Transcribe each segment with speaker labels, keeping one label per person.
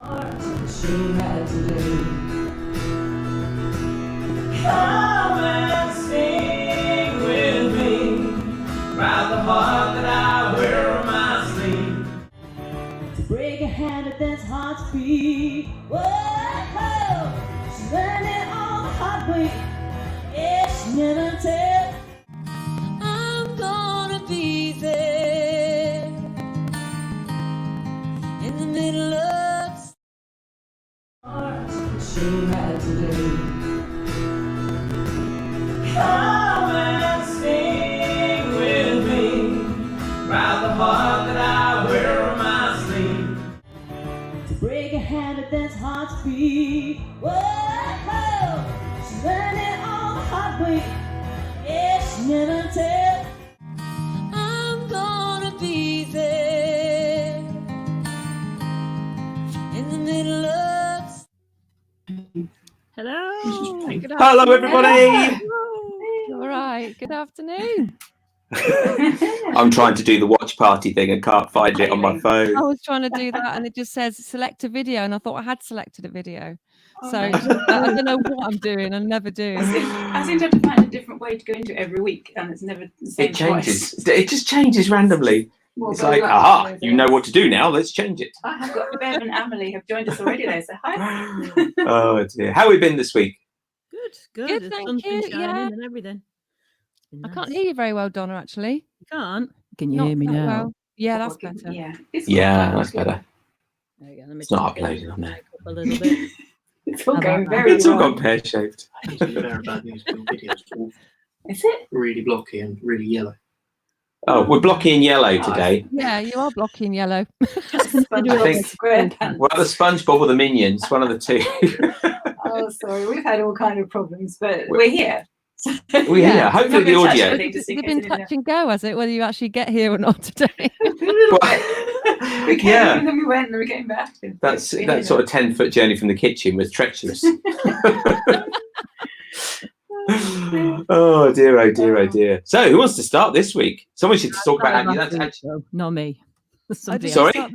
Speaker 1: She had today. Come and sing with me about the heart that I wear on my sleeve. To break a hand that's hard to beat. Whoa, she learned it on the hard way. Yeah, she never tell. I'm gonna be there in the middle of she had today. Come and sing with me about the heart that I wear on my sleeve. To break a hand that's hard to beat. Whoa, she learned it on the hard way. Yeah, she never tell. I'm gonna be there in the middle of.
Speaker 2: Hello.
Speaker 3: Hello, everybody.
Speaker 2: All right. Good afternoon.
Speaker 3: I'm trying to do the watch party thing and can't find it on my phone.
Speaker 2: I was trying to do that and it just says select a video and I thought I had selected a video. So I don't know what I'm doing. I never do.
Speaker 4: I seem to have to find a different way to go into it every week and it's never the same.
Speaker 3: It changes. It just changes randomly. It's like, aha, you know what to do now. Let's change it.
Speaker 4: I have got Bev and Emily have joined us already there, so hi.
Speaker 3: Oh dear. How have we been this week?
Speaker 2: Good, thank you. Yeah.
Speaker 5: And everything.
Speaker 2: I can't hear you very well, Donna, actually.
Speaker 5: You can't? Can you
Speaker 2: Not
Speaker 5: hear me
Speaker 2: that
Speaker 5: now?
Speaker 2: well. Yeah, that's better.
Speaker 4: Yeah,
Speaker 3: That's better.
Speaker 5: There you go. Let me
Speaker 3: It's not uploaded on there.
Speaker 5: a little bit.
Speaker 4: It's all going very
Speaker 3: It's all
Speaker 4: well.
Speaker 3: gone pear-shaped.
Speaker 6: Bad news. Videos all
Speaker 4: Is it?
Speaker 6: really blocky and really yellow.
Speaker 3: Oh, we're blocky in yellow today.
Speaker 2: Yeah, you are blocking yellow.
Speaker 4: Square pants.
Speaker 3: Well, the SpongeBob or the Minions, one of the two.
Speaker 4: Oh, sorry, we've had all kind of problems, but we're here.
Speaker 3: We're here. Hopefully the audio.
Speaker 2: It's been touch and go, has it? Whether you actually get here or not today.
Speaker 4: We came and then we went and then we came back.
Speaker 3: That sort of 10-foot journey from the kitchen was treacherous. Oh dear, oh dear, oh dear. So who wants to start this week? Someone should talk about
Speaker 5: Not me. Somebody
Speaker 3: Sorry?
Speaker 5: else.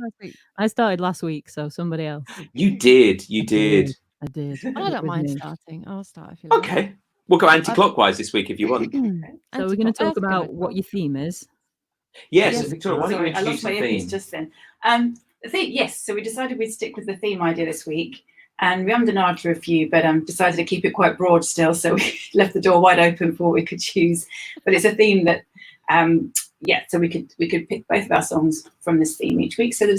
Speaker 5: I started last week, so somebody else.
Speaker 3: You did.
Speaker 5: I did.
Speaker 2: I don't mind starting. I'll start if you like.
Speaker 3: Okay. We'll go anti-clockwise this week if you want.
Speaker 5: So we're going to talk about what your theme is.
Speaker 3: Yes, Victoria, why don't you
Speaker 4: I
Speaker 3: introduce
Speaker 4: lost my
Speaker 3: the
Speaker 4: earpiece
Speaker 3: theme?
Speaker 4: just then. The theme, yes. So we decided we'd stick with the theme idea this week, and we ummed and ahed for a few, but decided to keep it quite broad still. So we left the door wide open for what we could choose. But it's a theme that, so we could pick both of our songs from this theme each week. So the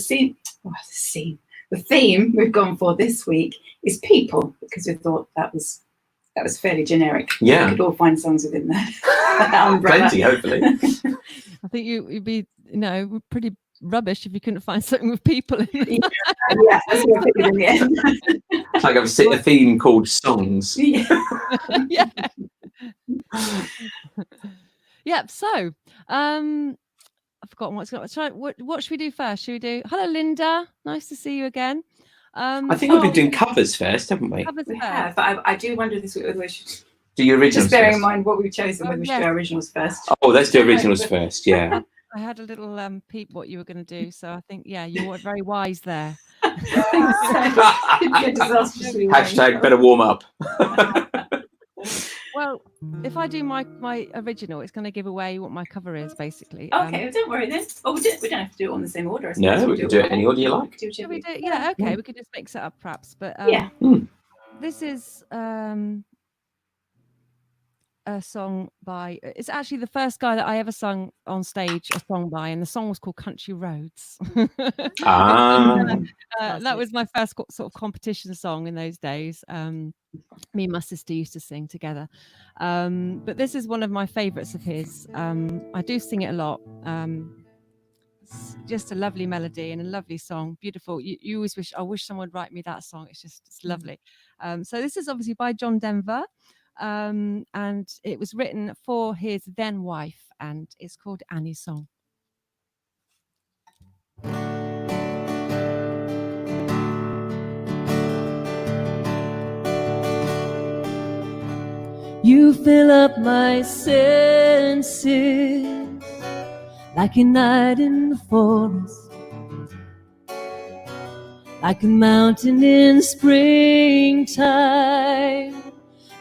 Speaker 4: theme we've gone for this week is people, because we thought that was fairly generic.
Speaker 3: Yeah,
Speaker 4: we could all find songs within that umbrella.
Speaker 3: Plenty, hopefully.
Speaker 2: I think you'd be, pretty rubbish if you couldn't find something with people in it.
Speaker 4: Yeah, that's what I figured in the end.
Speaker 3: It's like I've seen a theme called songs.
Speaker 2: Yeah. Yep. So, I've forgotten what's going on. What should we do first? Should we do? Hello, Linda. Nice to see you again.
Speaker 3: I think we've been doing covers first, haven't we?
Speaker 4: We have, but I do wonder this week whether we should
Speaker 3: do your originals.
Speaker 4: Just bearing in
Speaker 3: first.
Speaker 4: mind what we've chosen, whether we should do our originals first.
Speaker 3: Oh, let's do originals first. Yeah.
Speaker 2: I had a little peep what you were going to do, so I think you were very wise there.
Speaker 3: Hashtag better warm up.
Speaker 2: Well, if I do my original, it's going to give away what my cover is, basically.
Speaker 4: Okay, don't worry then. Oh, we don't have to do it on the same order.
Speaker 3: No, we can do it any order you like.
Speaker 2: Should we do? Yeah, okay. We could just mix it up, perhaps. But this is a song by. It's actually the first guy that I ever sung on stage a song by, and the song was called "Country Roads." That was my first sort of competition song in those days. Me and my sister used to sing together, but this is one of my favorites of his. I do sing it a lot. It's just a lovely melody and a lovely song, beautiful. You always wish someone would write me that song. It's lovely. So this is obviously by John Denver, and it was written for his then wife, and it's called Annie's Song.
Speaker 1: You fill up my senses like a night in the forest, like a mountain in springtime,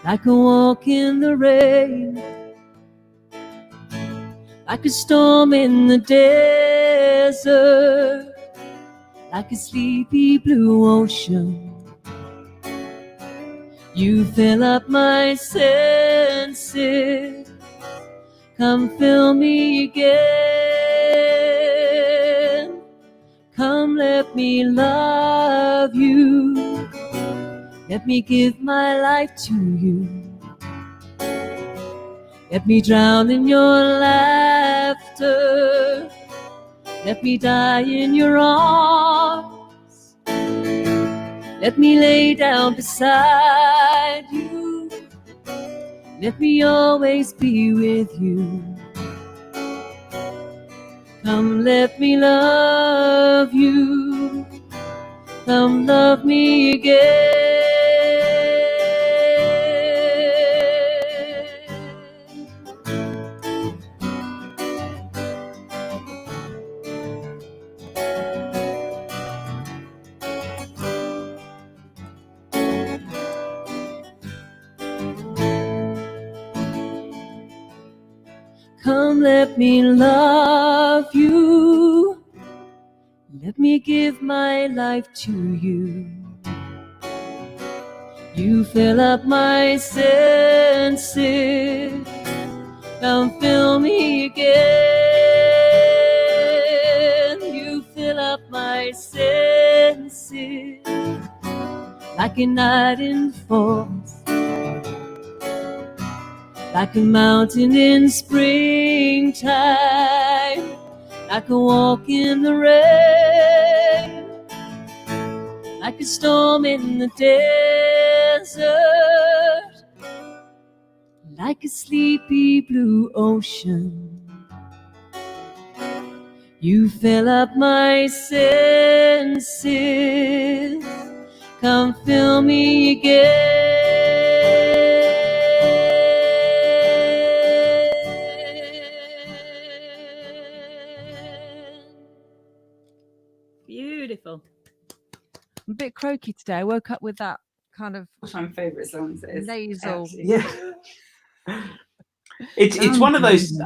Speaker 1: like a walk in the rain, like a storm in the desert, like a sleepy blue ocean. You fill up my senses, come fill me again. Come, let me love you. Let me give my life to you. Let me drown in your laughter. Let me die in your arms. Let me lay down beside you. Let me always be with you. Come, let me love you. Come, love me again. Come, let me love you. Let me give my life to you. You fill up my senses. Come fill me again. You fill up my senses like a night in force, like a mountain in springtime, like a walk in the rain, like a storm in the desert, like a sleepy blue ocean. You fill up my senses, come fill me again.
Speaker 5: Beautiful.
Speaker 2: I'm a bit croaky today. I woke up with that kind of
Speaker 4: One of my favourite songs. It is
Speaker 2: nasal.
Speaker 4: absolutely-
Speaker 3: Yeah. It's one of those.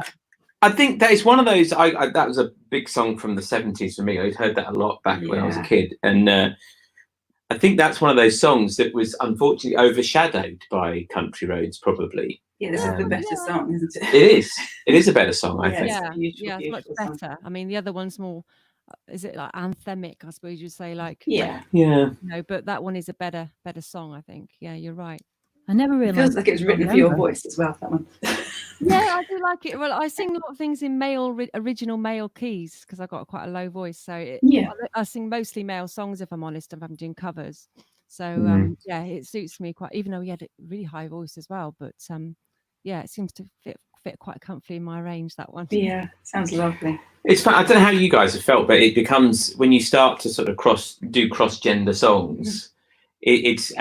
Speaker 3: I think that is one of those. I that was a big song from the 70s for me. I'd heard that a lot back when I was a
Speaker 4: Yeah.
Speaker 3: kid, and I think that's one of those songs that was unfortunately overshadowed by Country Roads. Probably
Speaker 4: Yeah, this is the better song, isn't it?
Speaker 3: it is. It is a better song, I
Speaker 4: Yeah.
Speaker 3: think.
Speaker 2: Yeah,
Speaker 4: Beautiful,
Speaker 2: yeah, it's much
Speaker 4: beautiful song.
Speaker 2: better. I mean, the other one's more, is it like anthemic? I suppose you'd say, like,
Speaker 4: Yeah.
Speaker 3: Yeah.
Speaker 2: no, but that one is a better song, I think. Yeah, you're right.
Speaker 5: I never
Speaker 4: It
Speaker 5: realised
Speaker 4: feels like it was written for your voice as well, that one.
Speaker 2: Yeah, I do like it. Well, I sing a lot of things in original male keys because I've got quite a low voice. So
Speaker 4: Yeah.
Speaker 2: I sing mostly male songs, if I'm honest, if I'm doing covers. So
Speaker 3: Mm.
Speaker 2: yeah, it suits me quite, even though he had a really high voice as well. But yeah, it seems to fit quite comfortably in my range, that one.
Speaker 4: Yeah, sounds lovely.
Speaker 3: It's fun. I don't know how you guys have felt, but it becomes when you start to sort of cross-gender songs. It's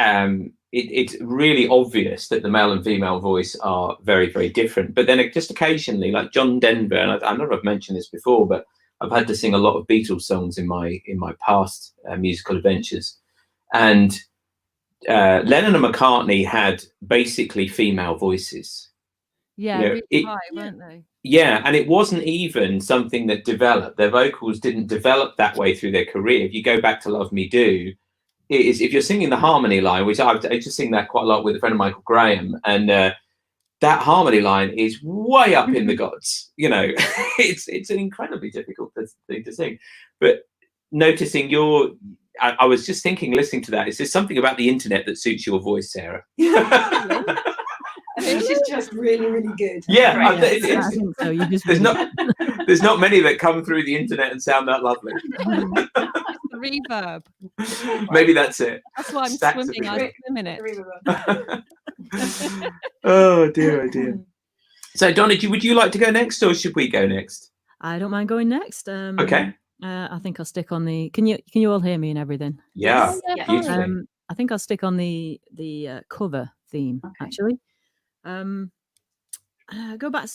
Speaker 3: really obvious that the male and female voice are very, very different. But then just occasionally, like John Denver, and I know I've mentioned this before, but I've had to sing a lot of Beatles songs in my past musical adventures, and Lennon and McCartney had basically female voices.
Speaker 2: Yeah,
Speaker 3: You know,
Speaker 2: really high, weren't they?
Speaker 3: Yeah, and it wasn't even something that developed. Their vocals didn't develop that way through their career. If you go back to Love Me Do, it is, if you're singing the harmony line, which I just sing that quite a lot with a friend of Michael Graham, and that harmony line is way up in the gods. You know, it's an incredibly difficult thing to sing. But noticing I was just thinking, listening to that, is there something about the internet that suits your voice, Sarah?
Speaker 4: I think she's just really, really good.
Speaker 3: Yeah,
Speaker 4: Right.
Speaker 5: I think so. You just
Speaker 3: there's not many that come through the internet and sound that lovely.
Speaker 2: The reverb.
Speaker 3: Maybe that's it.
Speaker 2: That's why I'm
Speaker 3: Stacks of
Speaker 2: swimming. I swim in it.
Speaker 3: Oh dear, oh dear. So Donna, would you like to go next, or should we go next?
Speaker 5: I don't mind going next.
Speaker 3: Okay.
Speaker 5: I think I'll stick on the. Can you all hear me and everything?
Speaker 3: Yeah.
Speaker 4: Yeah.
Speaker 3: Beautifully.
Speaker 5: I think I'll stick on the cover theme actually.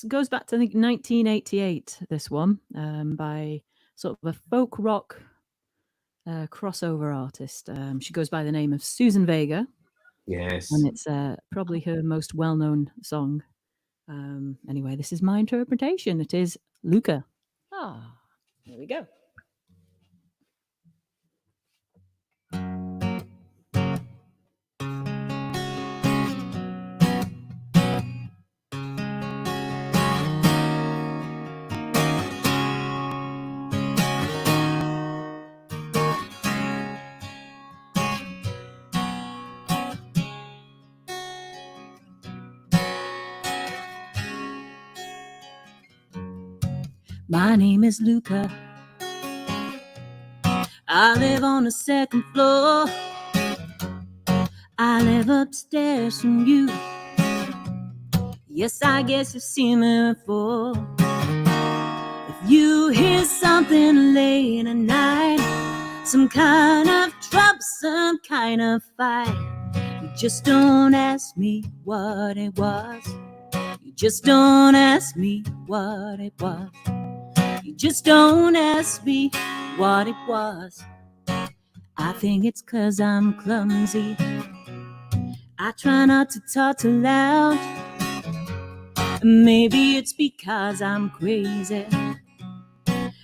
Speaker 5: Goes back to I think 1988. This one by sort of a folk rock crossover artist. She goes by the name of Susan Vega,
Speaker 3: Yes.
Speaker 5: and it's probably her most well-known song. Anyway, this is my interpretation. It is Luca.
Speaker 2: Ah, here we go.
Speaker 5: My name is Luca. I live on the second floor. I live upstairs from you. Yes, I guess you've seen me before. If you hear something late at night, some kind of trouble, some kind of fight, you just don't ask me what it was. You just don't ask me what it was. You just don't ask me what it was. I think it's 'cause I'm clumsy. I try not to talk too loud. Maybe it's because I'm crazy.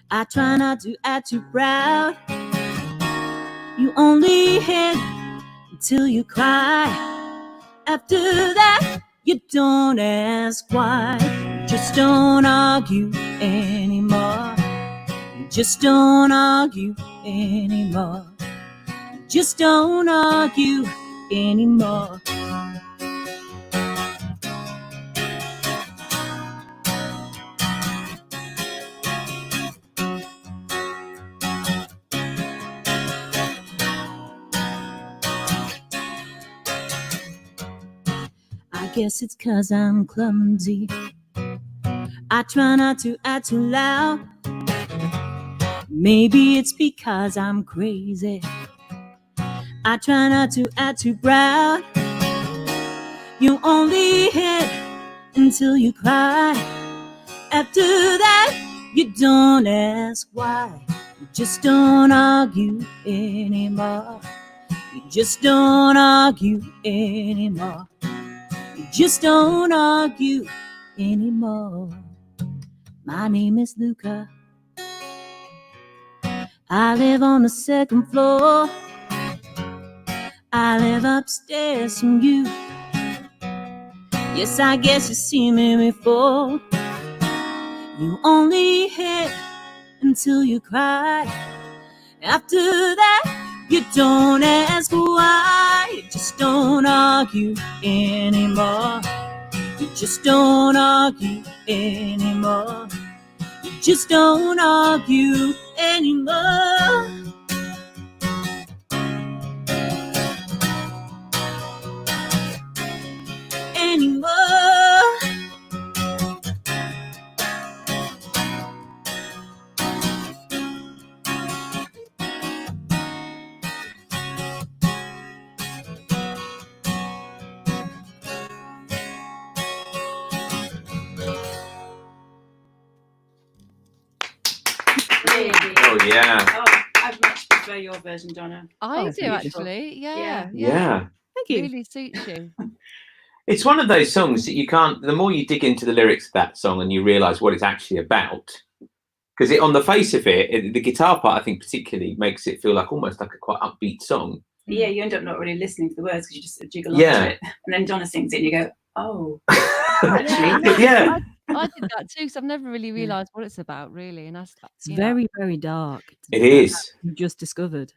Speaker 5: I try not to act too proud. You only hit until you cry. After that, you don't ask why. You just don't argue anymore. You just don't argue anymore. You just don't argue anymore. I guess it's 'cause I'm clumsy. I try not to act too loud. Maybe it's because I'm crazy. I try not to act too proud. You only hit until you cry. After that, you don't ask why. You just don't argue anymore. You just don't argue anymore. You just don't argue anymore. My name is Luca. I live on the second floor. I live upstairs from you. Yes, I guess you've seen me before. You only hit until you cry. After that, you don't ask why. You just don't argue anymore. You just don't argue anymore. You just don't argue anymore. Anymore.
Speaker 3: Oh yeah.
Speaker 4: Oh, I much prefer your version, Donna.
Speaker 2: I
Speaker 5: that's
Speaker 2: do
Speaker 5: beautiful.
Speaker 2: actually.
Speaker 4: Yeah.
Speaker 3: Yeah.
Speaker 5: Thank you.
Speaker 2: Really suits you.
Speaker 3: It's one of those songs that you can't, the more you dig into the lyrics of that song and you realize what it's actually about, because on the face of it, the guitar part, I think particularly makes it feel like almost like a quite upbeat song.
Speaker 4: Yeah, you end up not really listening to the words because you just jiggle onto
Speaker 3: Yeah.
Speaker 4: it. And then Donna sings it and you go, oh.
Speaker 3: Actually, yeah.
Speaker 2: I did that too, because I've never really realised what it's about, really. And that's
Speaker 5: It's very, very dark.
Speaker 3: It is.
Speaker 5: You just discovered.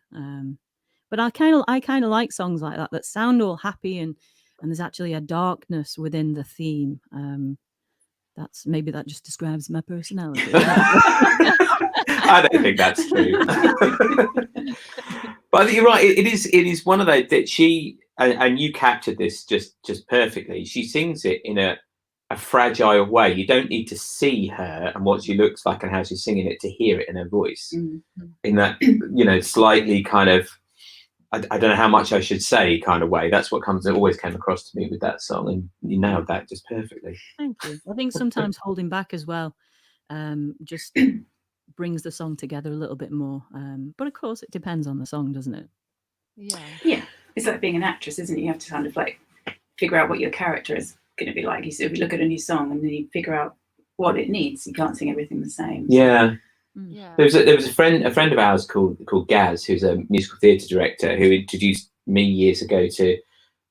Speaker 5: But I kind of like songs like that sound all happy and there's actually a darkness within the theme. Maybe that just describes my personality.
Speaker 3: I don't think that's true. But I think you're right. It is one of those that she and you captured this just perfectly. She sings it in a fragile way. You don't need to see her and what she looks like and how she's singing it to hear it in her voice.
Speaker 4: Mm-hmm.
Speaker 3: In that, slightly kind of, I don't know how much I should say kind of way. That's what always came across to me with that song, and you nailed that just perfectly.
Speaker 5: Thank you. I think sometimes holding back as well, just brings the song together a little bit more. But of course, it depends on the song, doesn't it?
Speaker 4: Yeah. It's like being an actress, isn't it? You have to kind of like figure out what your character is going to be like. So if you look at a new song and then you figure out what it needs, you can't sing everything the same.
Speaker 3: Yeah.
Speaker 2: Yeah.
Speaker 3: There was a friend of ours called Gaz, who's a musical theatre director, who introduced me years ago to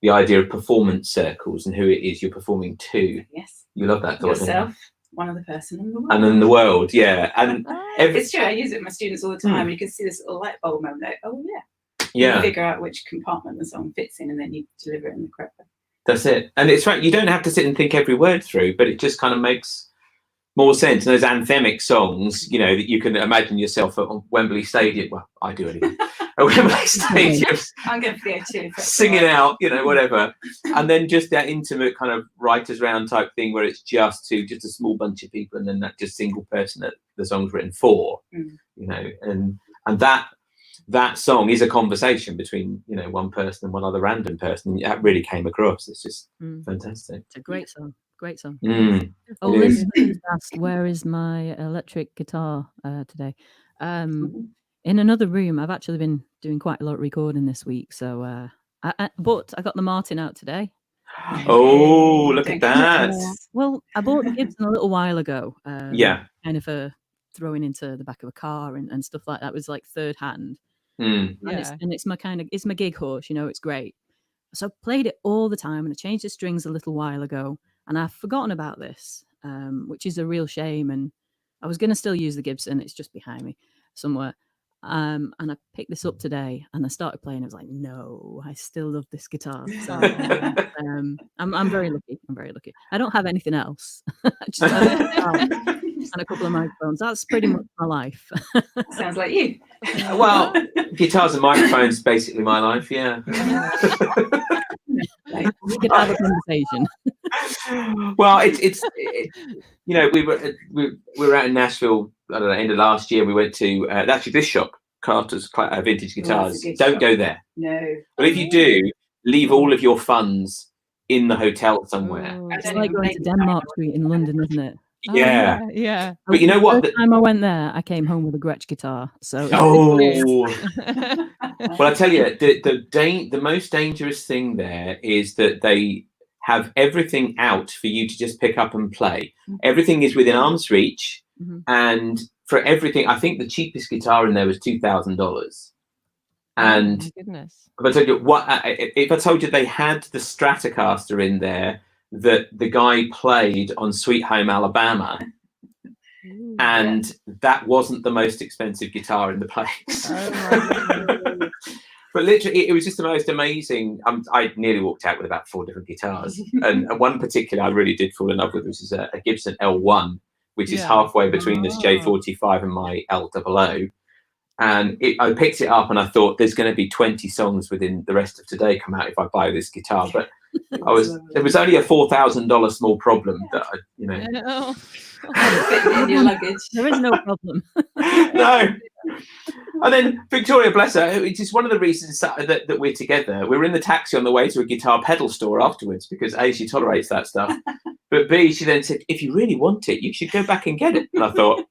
Speaker 3: the idea of performance circles and who it is you're performing to.
Speaker 4: Yes.
Speaker 3: You love that thought,
Speaker 4: Yourself, one other person in the world.
Speaker 3: and then the world, yeah. And
Speaker 4: it's true. I use it with my students all the time. You can see this little light bulb moment. Like, oh yeah.
Speaker 3: yeah,
Speaker 4: You figure out which compartment the song fits in, and then you deliver it in the correct way.
Speaker 3: that's it. And it's right. You don't have to sit and think every word through, but it just kind of makes more sense. And those anthemic songs, you know, that you can imagine yourself at Wembley Stadium. Well, I do anyway. At Wembley Stadium,
Speaker 4: I'm going to go too.
Speaker 3: singing out, you know, whatever. And then just that intimate kind of writers' round type thing where it's just a small bunch of people, and then that just single person that the song's written for, you know, and that song is a conversation between, you know, one person and one other random person. That really came across. It's just fantastic.
Speaker 5: It's a great song. Great song.
Speaker 3: Oh,
Speaker 5: Liz asked, where is my electric guitar today? In another room. I've actually been doing quite a lot of recording this week, so but I got the Martin out today.
Speaker 3: Oh, look at that.
Speaker 5: Well, I bought the Gibson a little while ago.
Speaker 3: Yeah.
Speaker 5: Kind of throwing into the back of a car and stuff like that. It was like third hand.
Speaker 3: Mm.
Speaker 5: And it's my gig horse, you know, it's great. So I played it all the time, and I changed the strings a little while ago, and I've forgotten about this, which is a real shame. And I was going to still use the Gibson. It's just behind me somewhere. And I picked this up today, and I started playing. I was like, no, I still love this guitar. So I'm very lucky. I'm very lucky. I don't have anything else. I just have a guitar and a couple of microphones. That's pretty much my life.
Speaker 4: Sounds like you.
Speaker 3: Well, guitars and microphones, basically my life. Yeah.
Speaker 5: We could have a conversation.
Speaker 3: Well, it's you know, we were out in Nashville. I don't know, end of last year. We went to actually this shop, Carter's Vintage Guitars. Don't go there.
Speaker 4: No.
Speaker 3: But if you do, leave all of your funds in the hotel somewhere.
Speaker 5: It's like going to Denmark Street in London, isn't it?
Speaker 3: Yeah.
Speaker 2: Yeah.
Speaker 3: But you know what?
Speaker 5: The time I went there, I came home with a Gretsch guitar. So
Speaker 3: well, I tell you, the most dangerous thing there is that they have everything out for you to just pick up and play. Everything is within arm's reach, and for everything, I think the cheapest guitar in there was $2,000. And
Speaker 2: oh my goodness.
Speaker 3: if I told you if I told you they had the Stratocaster in there that the guy played on Sweet Home Alabama, and that wasn't the most expensive guitar in the place. But literally, it was just the most amazing. I nearly walked out with about 4 different guitars, and one particular I really did fall in love with, which is a Gibson L1, which is halfway between this J45 and my L00. And I picked it up and I thought there's going to be 20 songs within the rest of today come out if I buy this guitar. But it was only a $4,000 small problem that I, you know.
Speaker 4: In your luggage.
Speaker 5: There is no problem.
Speaker 3: No. And then Victoria, bless her, it is one of the reasons that we're together. We were in the taxi on the way to a guitar pedal store afterwards because A, she tolerates that stuff, but B, she then said, if you really want it, you should go back and get it. And I thought,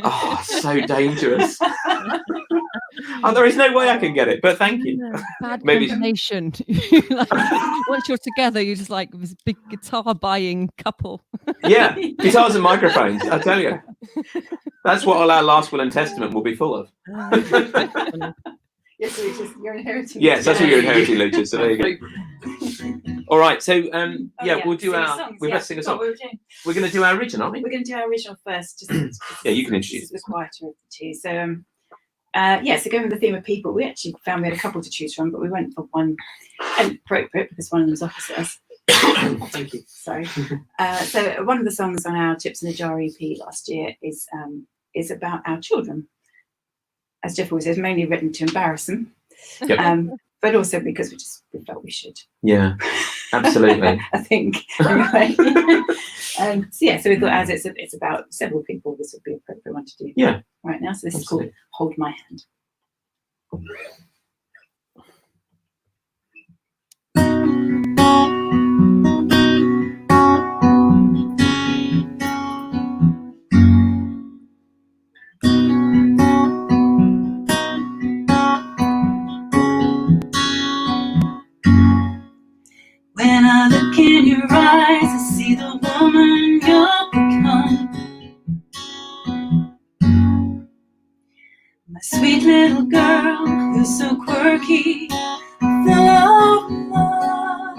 Speaker 3: oh, so dangerous. There is no way I can get it, but thank you.
Speaker 2: Bad
Speaker 3: Maybe
Speaker 2: combination. Once you're together, you're just like this big guitar buying couple.
Speaker 3: Yeah, guitars and microphones, I tell you. That's what our last will and testament will be full of.
Speaker 4: Yes, Lucas, you're inheriting.
Speaker 3: Yes, that's what you're inheriting, Lucas. So there you go. All right, so we'll do we best sing a song. We're going to do our original, aren't we?
Speaker 4: We're going to do our original first.
Speaker 3: Yeah, you can introduce.
Speaker 4: The quieter of the two. So, so going with the theme of people, we actually found we had a couple to choose from, but we went for one appropriate because one of them was opposite us.
Speaker 6: Thank you.
Speaker 4: Sorry. So one of the songs on our Chips in a Jar EP last year is about our children. As Geoff always says, mainly written to embarrass them, but also because we felt we should.
Speaker 3: Yeah, absolutely.
Speaker 4: I think. Anyway. So we thought as it's about several people, this would be an appropriate one to do.
Speaker 3: Yeah.
Speaker 4: Right now, so this
Speaker 3: Absolutely.
Speaker 4: is called Hold My Hand.
Speaker 5: eyes, I see the woman you'll become. My sweet little girl, who's so quirky, full of love.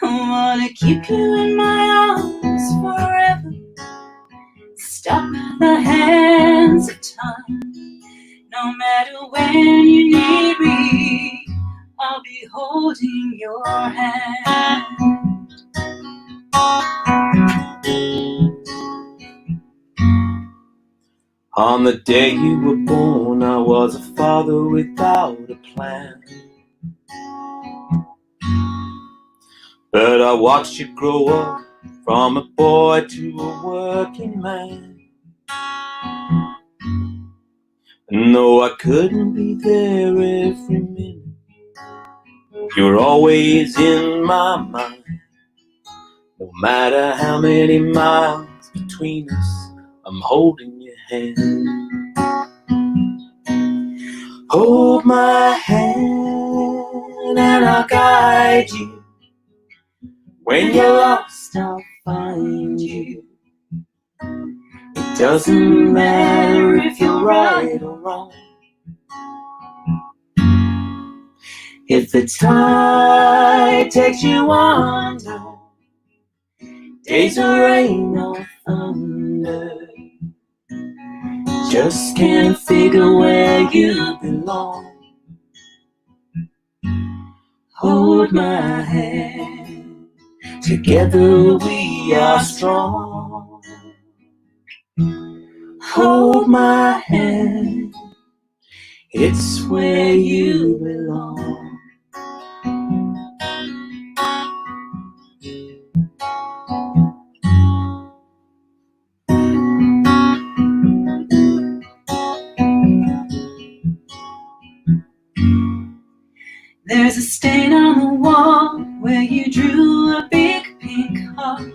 Speaker 5: I wanna keep you in my arms forever. Stop the hands of time. No matter when you need me, I'll be holding your hand.
Speaker 3: On the day you were born, I was a father without a plan. But I watched you grow up from a boy to a working man. And though I couldn't be there every minute, you were always in my mind. No matter how many miles between us, I'm holding your hand. Hold my hand and I'll guide you. When you're lost, I'll find you. It doesn't matter if you're right or wrong. If the tide takes you under, days of rain or thunder, just can't figure where you belong. Hold my hand, together we are strong. Hold my hand, it's where you belong.
Speaker 5: There's a stain on the wall where you drew a big pink heart.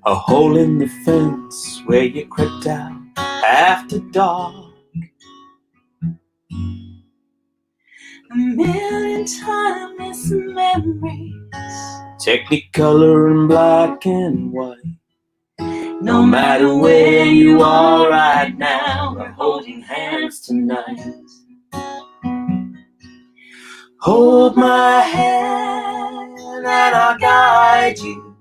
Speaker 3: A hole in the fence where you crept out after dark.
Speaker 5: A million timeless memories,
Speaker 3: Technicolor in black and white.
Speaker 5: no matter where you are right now, we're holding hands tonight.
Speaker 3: Hold my hand and I'll guide you.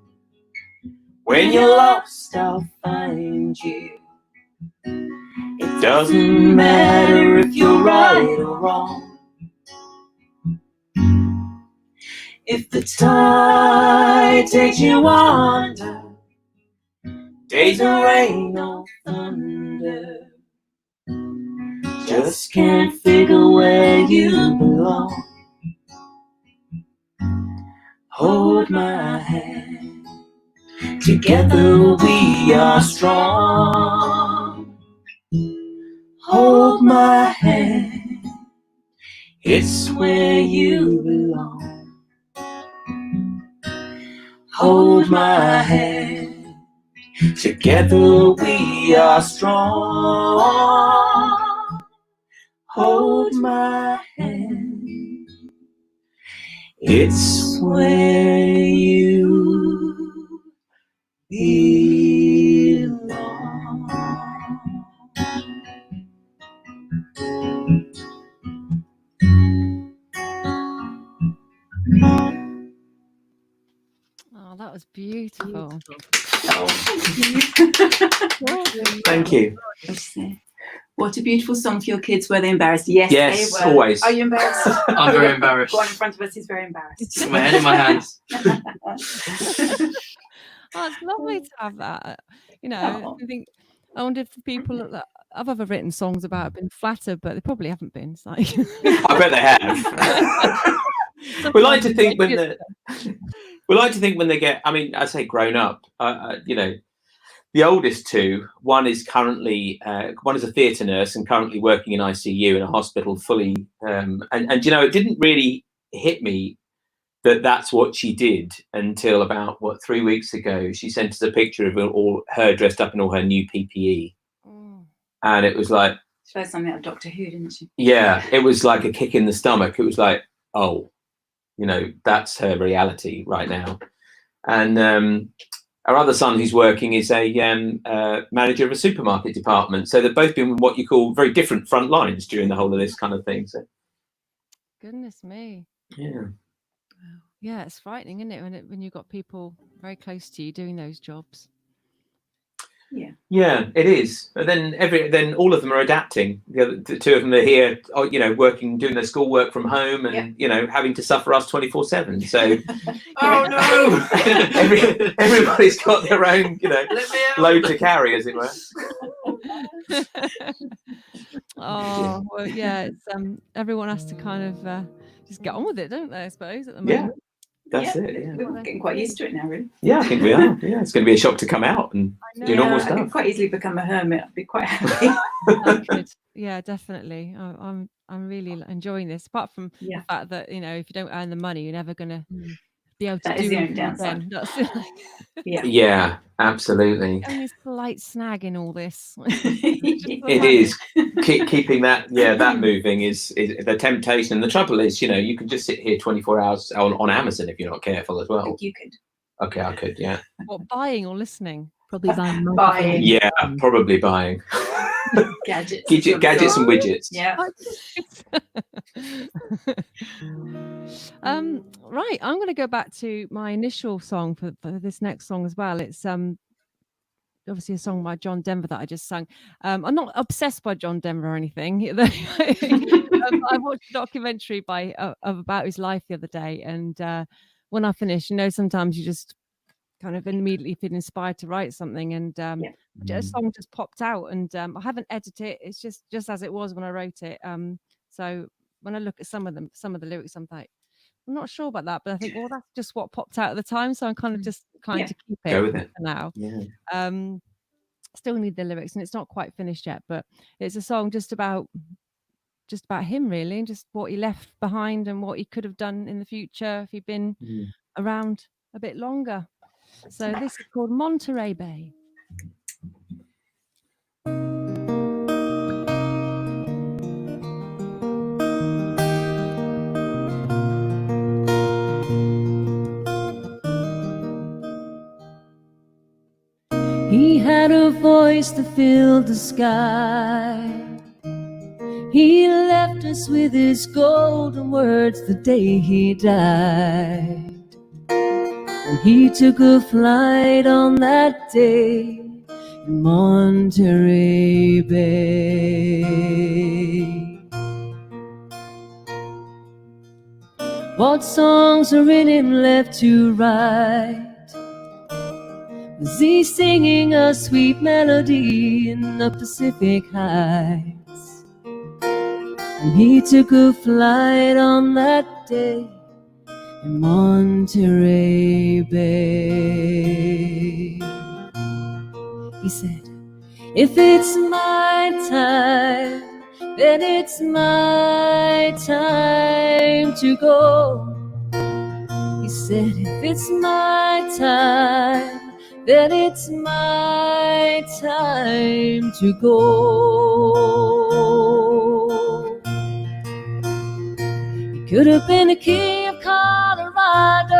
Speaker 3: When you're lost, I'll find you. It doesn't matter if you're right or wrong. If the tide takes you under, days of rain or thunder, just can't figure where you belong. Hold my hand, together we are strong. Hold my hand, it's where you belong. Hold my hand, together we are strong. Hold my hand, it's where you belong.
Speaker 2: Oh, that was beautiful.
Speaker 3: Thank you.
Speaker 4: What a beautiful song for your kids. Were they embarrassed? Yes,
Speaker 3: Yes,
Speaker 4: they were.
Speaker 3: always.
Speaker 4: Are you embarrassed?
Speaker 6: I'm very embarrassed.
Speaker 4: Go on in front of us. He's very embarrassed.
Speaker 6: Just my head in my hands.
Speaker 2: Oh, it's lovely to have that. You know, I wonder if the people that I've ever written songs about have been flattered, but they probably haven't been. It's like
Speaker 3: I bet they have. We like to think when they get, I mean, I say grown up, you know, the oldest two, one is currently, one is a theatre nurse and currently working in ICU in a hospital fully. And you know, it didn't really hit me that that's what she did until about, 3 weeks ago. She sent us a picture of all her dressed up in all her new PPE. And it was like,
Speaker 4: She had something out of Doctor Who, didn't she?
Speaker 3: yeah, it was like a kick in the stomach. It was like, oh, You know, that's her reality right now. And our other son who's working is a manager of a supermarket department. So they've both been what you call very different front lines during the whole of this kind of thing. So
Speaker 2: Goodness me.
Speaker 3: yeah.
Speaker 2: Yeah, it's frightening, isn't it, when you've got people very close to you doing those jobs.
Speaker 3: Yeah, it is. But then all of them are adapting. The two of them are here, you know, working, doing their schoolwork from home, and you know, having to suffer us 24/7. So,
Speaker 6: Oh no!
Speaker 3: everybody's got their own, you know, load to carry, as it were.
Speaker 2: Oh well, yeah. It's everyone has to kind of just get on with it, don't they? I suppose at the moment.
Speaker 3: Yeah, that's it. Yeah.
Speaker 4: We're getting quite used to it now, really.
Speaker 3: Yeah, I think we are. Yeah, it's going to be a shock to come out and do normal
Speaker 4: I
Speaker 3: stuff.
Speaker 4: could quite easily become a hermit. I'd be quite happy.
Speaker 2: I could. Yeah, definitely. I'm really enjoying this. Apart from the fact that, you know, if you don't earn the money, you're never going to be able to
Speaker 4: That
Speaker 2: do
Speaker 4: is the only
Speaker 2: it
Speaker 4: downside.
Speaker 2: again. That's
Speaker 3: Yeah, absolutely.
Speaker 2: only slight snag in all this.
Speaker 3: It is keeping that that moving is the temptation. And the trouble is, you know, you can just sit here 24 hours on Amazon if you're not careful as well.
Speaker 4: You could.
Speaker 3: Okay, I could, yeah.
Speaker 2: What, buying or listening?
Speaker 5: Probably buying.
Speaker 4: Buying.
Speaker 3: Yeah, probably buying.
Speaker 4: Gadgets.
Speaker 3: Gadgets and widgets.
Speaker 4: Yeah.
Speaker 2: Right, I'm going to go back to my initial song for this next song as well. It's obviously a song by John Denver that I just sang. I'm not obsessed by John Denver or anything. I watched a documentary about his life the other day, and when I finished, you know, sometimes you just kind of immediately feel inspired to write something, and a song just popped out, and I haven't edited it. It's just as it was when I wrote it. So when I look at some of the lyrics, I'm like, I'm not sure about that, but I think, well, that's just what popped out at the time, so I'm kind of just to keep it,
Speaker 3: go with it
Speaker 2: for now.
Speaker 3: Yeah.
Speaker 2: Still need the lyrics, and it's not quite finished yet, but it's a song just about him, really, and just what he left behind and what he could have done in the future if he'd been around a bit longer. So this is called Monterey Bay.
Speaker 5: He had a voice that filled the sky. He left us with his golden words the day he died. And he took a flight on that day in Monterey Bay. What songs are in him left to write? Was he singing a sweet melody in the Pacific Heights? And he took a flight on that day in Monterey Bay. He said, if it's my time, then it's my time to go. He said, if it's my time, then it's my time to go. He could have been the king of Colorado.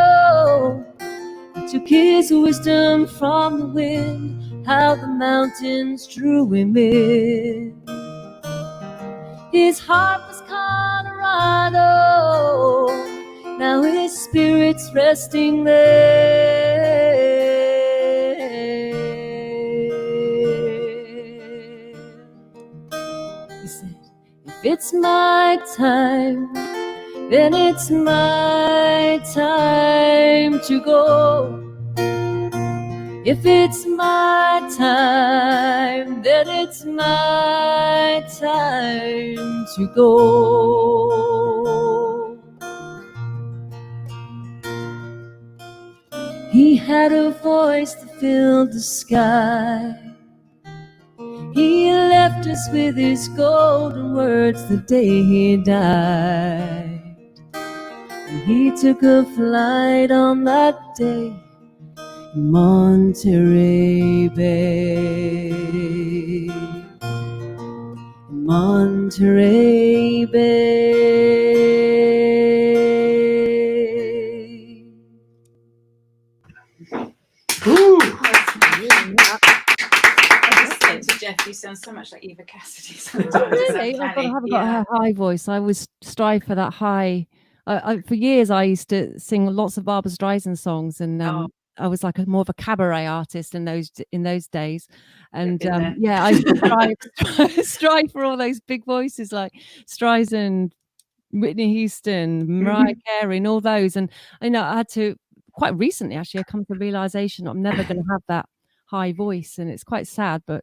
Speaker 5: He took his wisdom from the wind, how the mountains drew him in. His heart was Colorado, now his spirit's resting there. He said, if it's my time, then it's my time to go. If it's my time, then it's my time to go. He had a voice that filled the sky. He left us with his golden words the day he died. And he took a flight on that day in Monterey Bay. Monterey Bay.
Speaker 4: You sound so much like Eva Cassidy sometimes.
Speaker 2: Really? I haven't got her high voice. I always strive for that high. For years, I used to sing lots of Barbra Streisand songs, and I was like more of a cabaret artist in those days. And I used to strive for all those big voices like Streisand, Whitney Houston, Mariah Carey, and all those. And I had to quite recently actually come to the realization I'm never going to have that high voice, and it's quite sad, but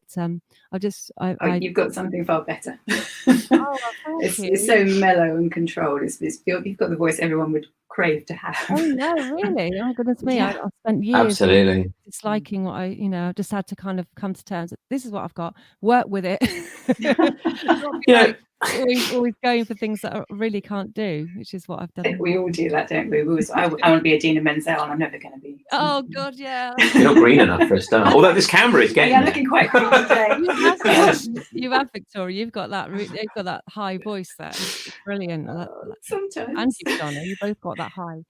Speaker 4: you've got something far better.
Speaker 2: Oh,
Speaker 4: it's so mellow and controlled. You've got the voice everyone would crave to have.
Speaker 2: Oh no, really? Oh goodness me. I spent years
Speaker 3: absolutely
Speaker 2: disliking what I just had to kind of come to terms that this is what I've got, work with it. Always going for things that I really can't do, which is what I've done.
Speaker 4: I think we all do that, don't we? I want to be a Dina Menzel, and I'm never going to be.
Speaker 2: Oh God, yeah.
Speaker 3: You're not green enough for a start. Although this camera is getting.
Speaker 4: Yeah, I'm looking quite green today.
Speaker 2: You have, Victoria. You've got that high voice there. It's brilliant.
Speaker 4: Sometimes.
Speaker 2: And you, Donna, you both got that high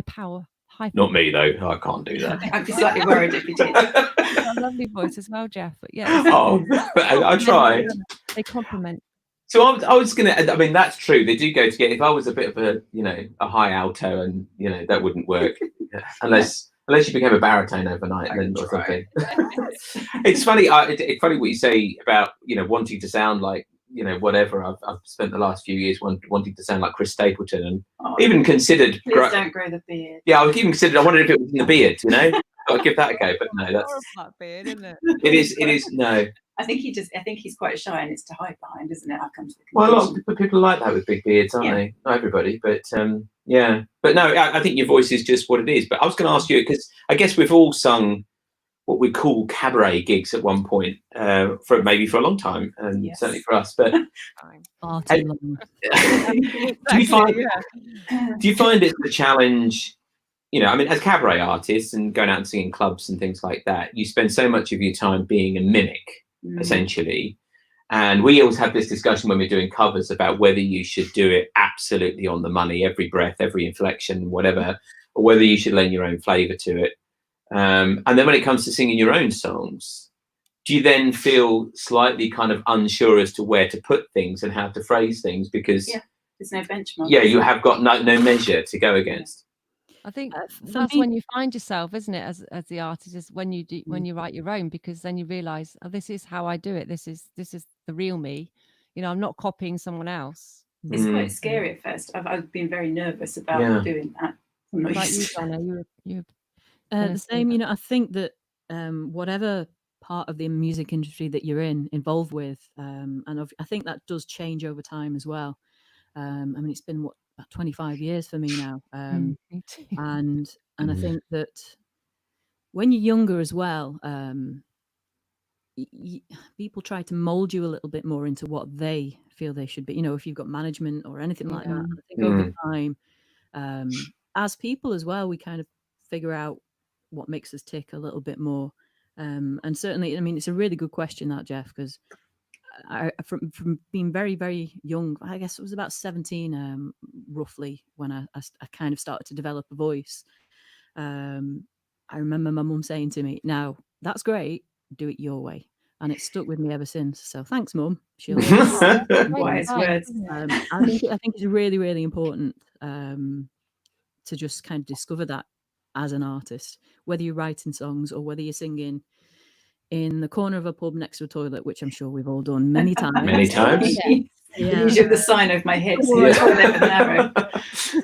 Speaker 2: power.
Speaker 3: Not me though. I can't do that.
Speaker 4: I'd be slightly worried if you did.
Speaker 2: A lovely voice as well, Geoff. But yeah.
Speaker 3: I tried.
Speaker 2: They compliment.
Speaker 3: So I was gonna. I mean, that's true. They do go together. If I was a bit of a high alto, and that wouldn't work unless you became a baritone overnight, then or something. It's funny. It's funny what you say about wanting to sound like whatever. I've spent the last few years wanting to sound like Chris Stapleton, and even considered.
Speaker 4: Please don't grow the beard.
Speaker 3: Yeah, I was even considered. I wondered if it was in the beard. I'll give that a go, but no, that's
Speaker 2: that beard, isn't it?
Speaker 3: It is no.
Speaker 4: I think he's quite shy, and it's to hide behind, isn't it? I've come to the conclusion.
Speaker 3: Well, a lot of people like that with big beards, aren't they? Not everybody, but But no, I think your voice is just what it is. But I was going to ask you, because I guess we've all sung what we call cabaret gigs at one point, for a long time, and certainly for us. But do you find it a challenge? I mean, as cabaret artists and going out and singing clubs and things like that, you spend so much of your time being a mimic, essentially. And we always have this discussion when we're doing covers about whether you should do it absolutely on the money, every breath, every inflection, whatever, or whether you should lend your own flavour to it. And then when it comes to singing your own songs, do you then feel slightly kind of unsure as to where to put things and how to phrase things? Because
Speaker 4: there's no benchmark.
Speaker 3: Yeah, you have got no measure to go against.
Speaker 2: I think that's when you find yourself, isn't it, as the artist, is when you write your own, because then you realise, this is how I do it. This is the real me. I'm not copying someone else.
Speaker 4: It's quite scary at first. I've been very nervous about doing that. I'm not
Speaker 2: like you, Donna, you
Speaker 5: the same. I think that whatever part of the music industry that you're involved with, and I think that does change over time as well. I mean, it's been about 25 years for me now, and I think that when you're younger as well, people try to mold you a little bit more into what they feel they should be. If you've got management or anything like that. I think over time, as people as well, we kind of figure out what makes us tick a little bit more. And certainly, I mean, it's a really good question, that, Geoff, because from being very, very young, I guess it was about 17, roughly, when I kind of started to develop a voice. I remember my mum saying to me, "Now, that's great, do it your way." And it's stuck with me ever since. So thanks, Mum. She'll
Speaker 4: wise words.
Speaker 5: I think it's really, really important to just kind of discover that as an artist, whether you're writing songs or whether you're singing in the corner of a pub next to a toilet, which I'm sure we've all done many times.
Speaker 3: Many times.
Speaker 4: Yeah. Usually the sign of my head. So
Speaker 5: it's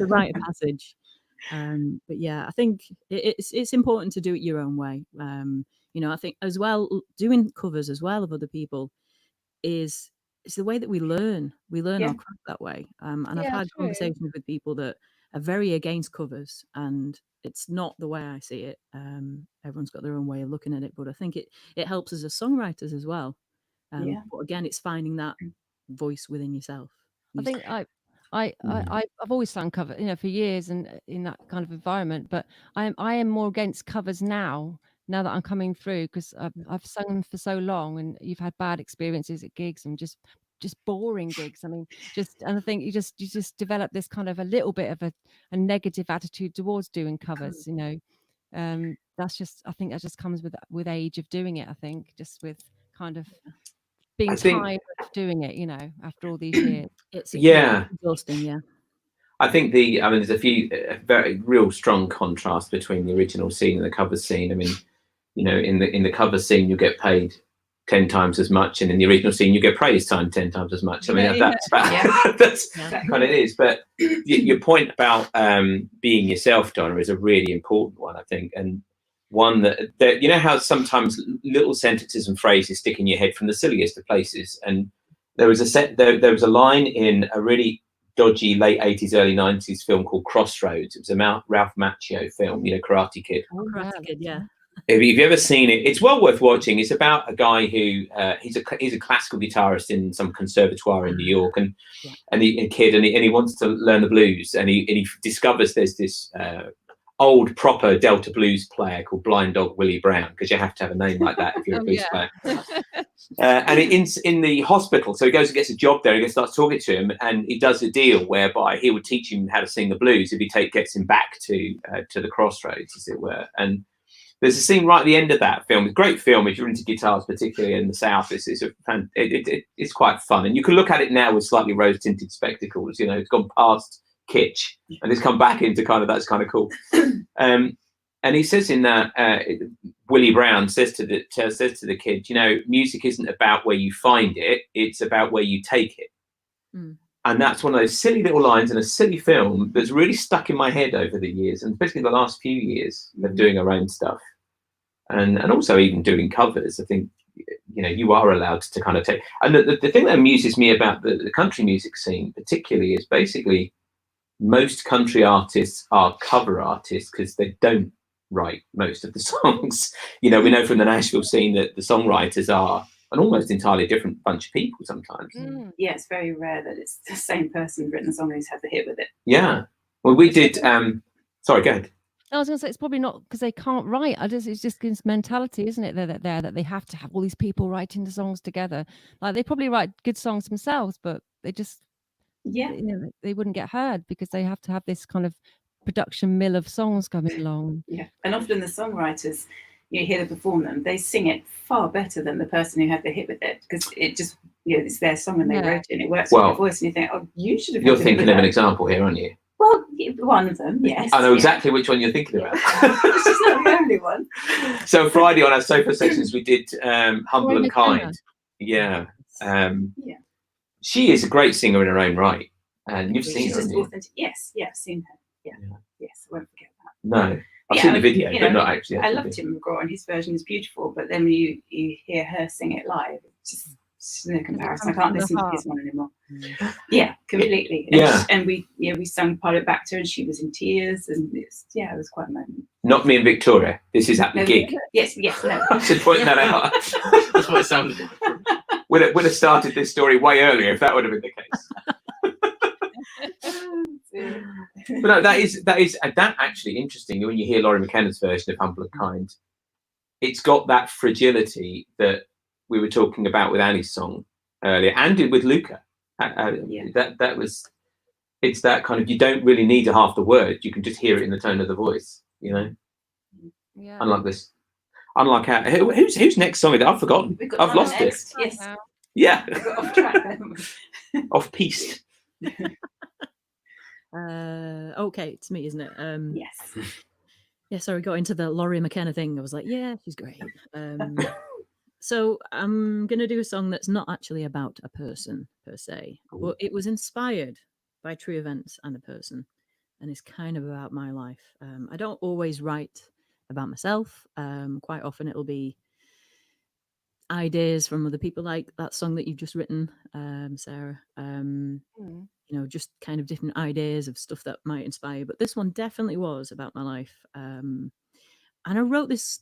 Speaker 5: a rite of passage. But yeah, I think it's important to do it your own way. I think as well, doing covers as well of other people is the way that we learn. We learn our craft that way. And I've had conversations with people that are very against covers, and it's not the way I see it. Everyone's got their own way of looking at it, but I think it helps us as songwriters as well. But again, it's finding that voice within yourself.
Speaker 2: I think I've always sung cover, for years, and in that kind of environment. But I am more against covers now that I'm coming through, because I've sung them for so long, and you've had bad experiences at gigs and just boring gigs. I mean, and I think you just develop this kind of a little bit of a negative attitude towards doing covers. That's just, I think that just comes with age of doing it. I think just with kind of being
Speaker 3: I think-
Speaker 2: tired of doing it, after all these years.
Speaker 5: It's
Speaker 3: Yeah.
Speaker 5: exhausting. Yeah.
Speaker 3: I think there's a few very real strong contrast between the original scene and the cover scene. I mean, in the cover scene, you get paid 10 times as much, and in the original scene, you get praise time 10 times as much. I mean, that's kind of it is. But your point about being yourself, Donna, is a really important one, I think, and one that how sometimes little sentences and phrases stick in your head from the silliest of places. And there was a line in a really dodgy late 80s, early 90s film called Crossroads. It was a Ralph Macchio film, Karate Kid.
Speaker 5: Oh, Karate Kid, yeah.
Speaker 3: If you've ever seen it, it's well worth watching. It's about a guy who he's a classical guitarist in some conservatoire in New York, and he wants to learn the blues, and he discovers there's this old proper Delta blues player called Blind Dog Willie Brown, because you have to have a name like that if you're a blues player. And in the hospital, so he goes and gets a job there. He starts talking to him, and he does a deal whereby he would teach him how to sing the blues if he gets him back to the crossroads, as it were. And there's a scene right at the end of that film. It's a great film if you're into guitars, particularly in the South. It's quite fun, and you can look at it now with slightly rose-tinted spectacles. It's gone past kitsch, and it's come back into that's kind of cool. And he says in that, Willie Brown says to the kid, music isn't about where you find it; it's about where you take it. Mm. And that's one of those silly little lines in a silly film that's really stuck in my head over the years, and especially the last few years of doing our own stuff, and also even doing covers. I think you are allowed to kind of take. And the thing that amuses me about the country music scene, particularly, is basically most country artists are cover artists because they don't write most of the songs. We know from the Nashville scene that the songwriters are an almost entirely different bunch of people sometimes.
Speaker 4: Mm. Yeah, it's very rare that it's the same person written the song who's had the hit with it.
Speaker 3: Yeah. Well, we did. Sorry, go ahead.
Speaker 2: I was going to say, it's probably not because they can't write. It's just this mentality, isn't it? That they have to have all these people writing the songs together. Like, they probably write good songs themselves, but they just, they wouldn't get heard because they have to have this kind of production mill of songs coming along.
Speaker 4: Yeah, and often the songwriters, you hear them perform them, they sing it far better than the person who had the hit with it, because it just, it's their song and they wrote it and it works with their voice, and you think, oh, you should have.
Speaker 3: You're thinking of an example here, aren't you?
Speaker 4: Well, one of them, yes.
Speaker 3: I know exactly which one you're thinking about.
Speaker 4: This is not the only one.
Speaker 3: So Friday on our sofa sections, we did Humble and Kind. Yeah. She is a great singer in her own right, and you've seen her.
Speaker 4: Authentic. Yes, I've seen her. Yeah. Yes, I won't forget that.
Speaker 3: No, I've seen the video, but not actually.
Speaker 4: I loved Tim McGraw, and his version is beautiful, but then when you hear her sing it live, it's just no comparison. I can't listen to his one anymore. Yeah, completely. And we sung part of it back to her, and she was in tears, and it was quite a moment.
Speaker 3: Not me and Victoria. This is at the gig.
Speaker 4: Yes, no.
Speaker 3: I should point that out.
Speaker 6: That's what it sounded like.
Speaker 3: Would have started this story way earlier if that would have been the case. But no, that is actually interesting when you hear Laurie McKennan's version of Humble and Kind. It's got that fragility that we were talking about with Annie's song earlier, and with Luca. It's that kind of, you don't really need a half the word, you can just hear it in the tone of the voice, Yeah. Unlike whose next song is that? I've forgotten. I've lost it.
Speaker 4: Yes.
Speaker 3: Yeah.
Speaker 4: We got off track.
Speaker 3: Off piste.
Speaker 5: Okay, it's me, isn't it?
Speaker 4: Yes.
Speaker 5: Yeah, sorry, got into the Laurie McKenna thing. I was like, yeah, she's great. So I'm going to do a song that's not actually about a person per se, but it was inspired by true events and a person, and it's kind of about my life. I don't always write about myself. Quite often it'll be ideas from other people, like that song that you've just written, Sarah. Just kind of different ideas of stuff that might inspire you. But this one definitely was about my life. And I wrote this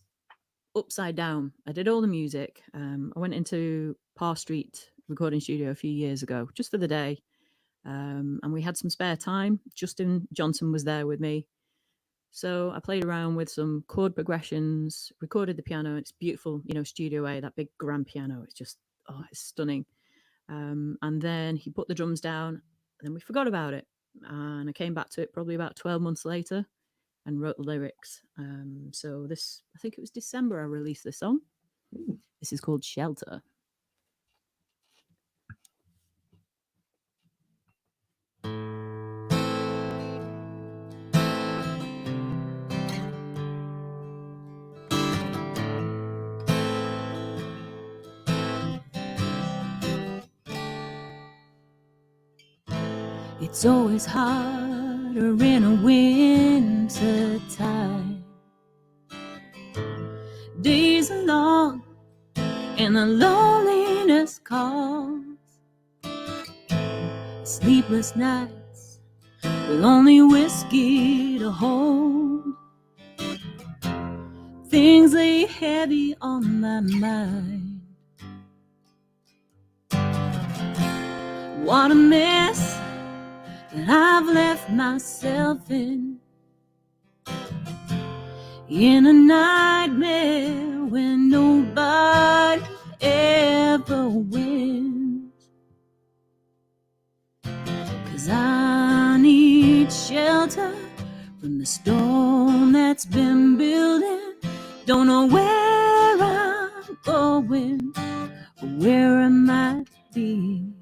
Speaker 5: upside down. I did all the music. I went into Parr Street recording studio a few years ago, just for the day. And we had some spare time. Justin Johnson was there with me. So I played around with some chord progressions, recorded the piano. It's beautiful, Studio A, that big grand piano. It's just, it's stunning. And then he put the drums down, and then we forgot about it. And I came back to it probably about 12 months later and wrote the lyrics. So I think it was December I released this song. This is called Shelter. It's always harder in a winter time. Days are long and the loneliness calls. Sleepless nights with only whiskey to hold. Things lay heavy on my mind. What a mess that I've left myself in a nightmare when nobody ever wins. 'Cause I need shelter from the storm that's been building. Don't know where I'm going or where I might be.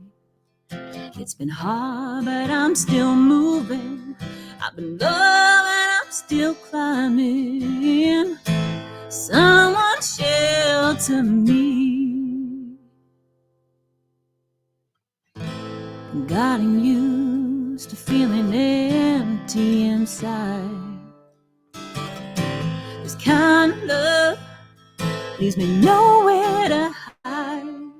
Speaker 5: It's been hard, but I'm still moving. I've been low and I'm still climbing. Someone shelter me. Gotten used to feeling empty inside. This kind of love leaves me nowhere to hide.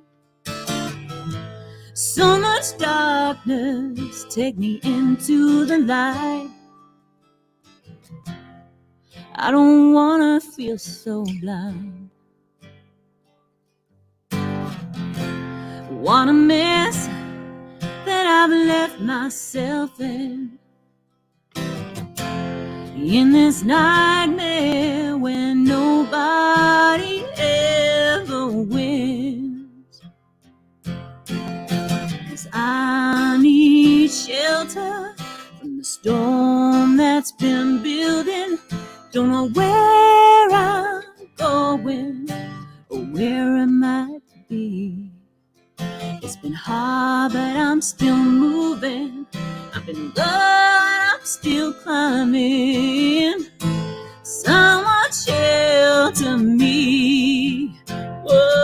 Speaker 5: So much darkness, take me into the light. I don't wanna feel so blind. What a mess that I've left myself in this nightmare when nobody ever wins. 'Cause I need shelter from the storm that's been building. Don't know where I'm going or where I might be. It's been hard, but I'm still moving. I've been low and I'm still climbing. Someone shelter me. Whoa.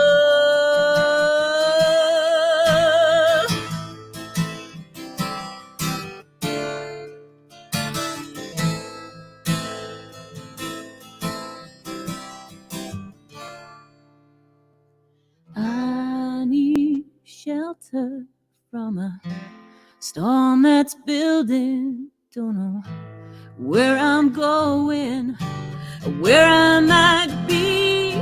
Speaker 5: I need shelter from a storm that's building. Don't know where I'm going, or where I might be.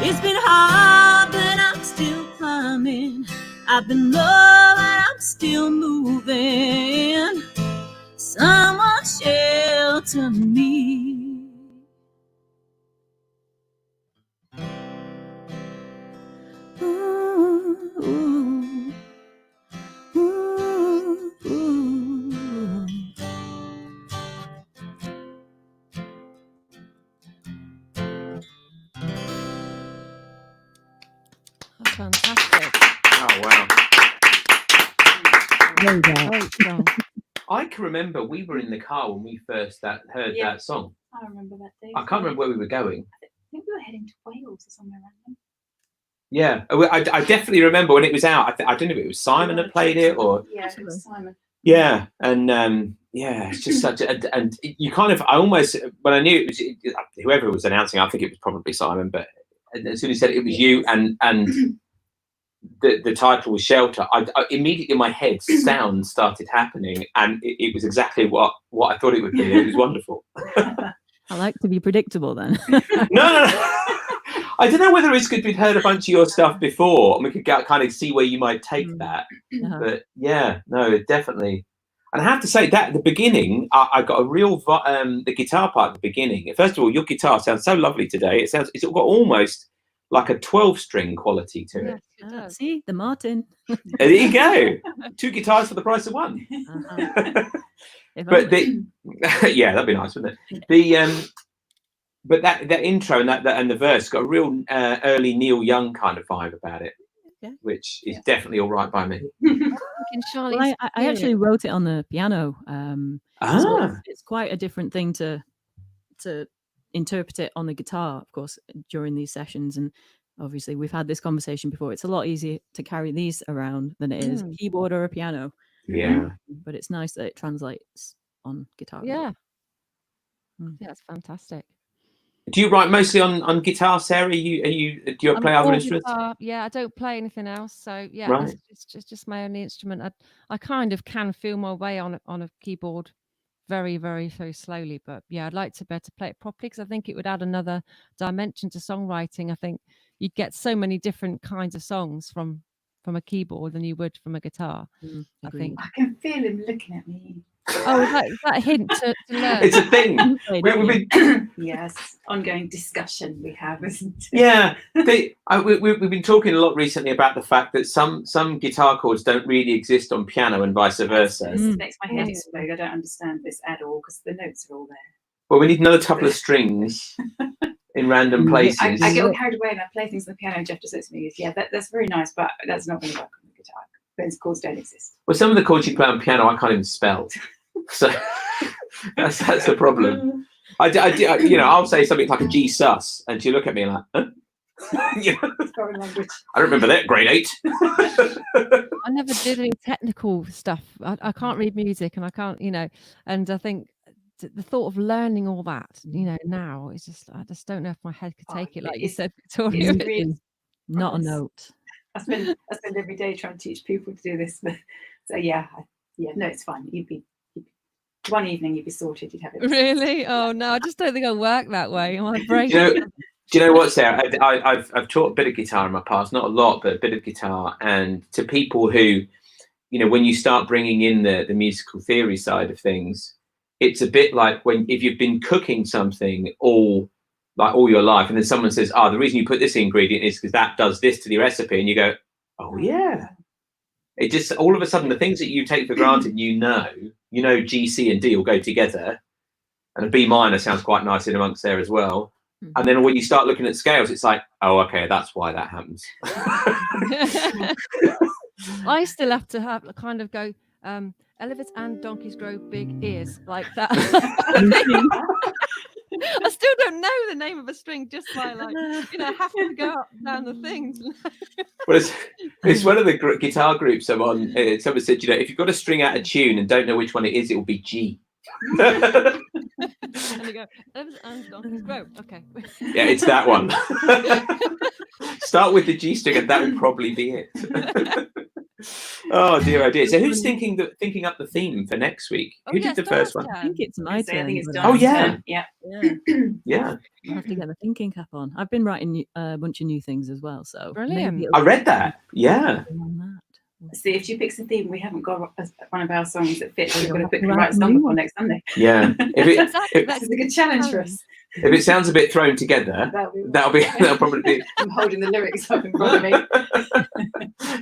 Speaker 5: It's been hard, but I'm still climbing. I've been low and I'm still moving. Someone shelter me. Ooh, ooh, ooh, ooh.
Speaker 2: That's fantastic.
Speaker 3: Oh wow!
Speaker 2: Great song.
Speaker 3: I can remember we were in the car when we first heard
Speaker 4: Yeah.
Speaker 3: that song.
Speaker 4: I remember that day.
Speaker 3: I can't remember where we were going.
Speaker 4: I think we were heading to Wales or somewhere random.
Speaker 3: Yeah, I definitely remember when it was out. I don't know if it was Simon that played it or
Speaker 4: Yeah, it was Simon.
Speaker 3: yeah, and yeah, it's just such a and you kind of I almost when I knew it was whoever was announcing, I think it was probably Simon, but as soon as he said it was you and the title was Shelter, I immediately in my head sound started happening, and it was exactly what I thought it would be. It was wonderful.
Speaker 5: I like to be predictable then.
Speaker 3: No. I don't know whether it's good we'd heard a bunch of your stuff before, and we could kind of see where you might take that. But yeah, no, definitely. And I have to say that at the beginning, I got a real the guitar part at the beginning. First of all, your guitar sounds so lovely today. It's got almost like a 12-string quality to it.
Speaker 2: Yes,
Speaker 5: See, the Martin.
Speaker 3: There you go. 2 guitars for the price of 1.
Speaker 5: If
Speaker 3: But yeah, that'd be nice, wouldn't it? But that intro and that and the verse got a real early Neil Young kind of vibe about it,
Speaker 2: Yeah.
Speaker 3: which is definitely all right by me.
Speaker 2: Well,
Speaker 5: I actually wrote it on the piano. So it's quite a different thing to interpret it on the guitar, of course, during these sessions. And obviously, we've had this conversation before. It's a lot easier to carry these around than it is a keyboard or a piano.
Speaker 3: Yeah.
Speaker 5: But it's nice that it translates on guitar.
Speaker 2: Yeah. Yeah, it's fantastic.
Speaker 3: Do you write mostly on guitar, Sarah? Do you play other instruments?
Speaker 2: Guitar. Yeah, I don't play anything else. So yeah,
Speaker 3: Right.
Speaker 2: it's just my only instrument. I kind of can feel my way on a keyboard very, very, very slowly. But yeah, I'd like to be able to play it properly because I think it would add another dimension to songwriting. I think you'd get so many different kinds of songs from a keyboard than you would from a guitar. I think.
Speaker 4: I can feel him looking at me.
Speaker 2: Oh, is that a hint to learn?
Speaker 3: It's a thing. We've been
Speaker 4: Yes, ongoing discussion we have, isn't it?
Speaker 3: Yeah, we've been talking a lot recently about the fact that some guitar chords don't really exist on piano and vice versa.
Speaker 4: This makes my head explode. I don't understand this at all because the notes are all there.
Speaker 3: Well, we need another couple of strings in random places.
Speaker 4: I get all carried away and I play things on the piano and Geoff just looks at me and goes, yeah, that's very nice, but that's not going to work on the guitar. Those chords don't exist.
Speaker 3: Well, some of the chords you play on piano, I can't even spell. So that's the problem. I'll say something like a G sus, and you look at me like, huh?
Speaker 4: Foreign language.
Speaker 3: I remember that, grade 8.
Speaker 2: I never did any technical stuff. I can't read music, and I can't, and I think the thought of learning all that, now is just, I just don't know if my head could take it. Like you said, Victoria,
Speaker 5: not a note.
Speaker 4: I spend every day trying to teach people to do this. So no, it's fine. You'd be one evening, you'd be sorted. You'd have it.
Speaker 2: Really? Oh no, I just don't think I work that way. My brain.
Speaker 3: Do you know what, Sarah? I've taught a bit of guitar in my past, not a lot, but a bit of guitar. And to people who, when you start bringing in the musical theory side of things, it's a bit like if you've been cooking something all your life, and then someone says, the reason you put this ingredient is because that does this to the recipe, and you go, oh yeah. It just, all of a sudden, the things that you take for granted, G, C, and D will go together, and a B minor sounds quite nice in amongst there as well. And then when you start looking at scales, it's like, oh, okay, that's why that happens.
Speaker 2: I still have to kind of go, elephants and donkeys grow big ears, like that. I still don't know the name of a string just by have to go up down the things.
Speaker 3: Well, it's one of the guitar groups I'm on. Someone said, if you've got to string out a tune and don't know which one it is, it will be G.
Speaker 2: And you go, elephants and donkeys grow. Okay.
Speaker 3: Yeah, it's that one. Start with the G string, and that would probably be it. Oh dear. So who's thinking up the theme for next week? Who did the first one?
Speaker 5: I think it's my turn.
Speaker 4: I think it's
Speaker 3: Donna's
Speaker 4: turn.
Speaker 3: Yeah.
Speaker 5: I have to get the thinking cap on. I've been writing a bunch of new things as well. So
Speaker 2: brilliant.
Speaker 3: I read that. Yeah.
Speaker 4: See, if she picks a theme, we haven't got one of our songs that fits. We're going to quickly write a song for next Sunday.
Speaker 3: Yeah.
Speaker 4: This is a good challenge for us.
Speaker 3: If it sounds a bit thrown together, that'll probably be.
Speaker 4: I'm holding the lyrics up in front of me.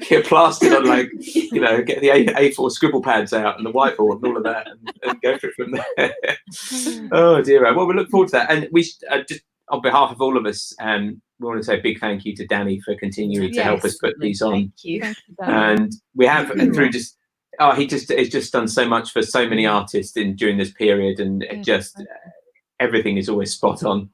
Speaker 3: Get plastered on, get the A4 scribble pads out and the whiteboard and all of that, and go for it from there. Oh dear. Well, we look forward to that, and we just on behalf of all of us, we want to say a big thank you to Danny for continuing to help us put these on.
Speaker 4: Thank you.
Speaker 3: And we have through just. He's just done so much for so many artists during this period, and everything is always spot on.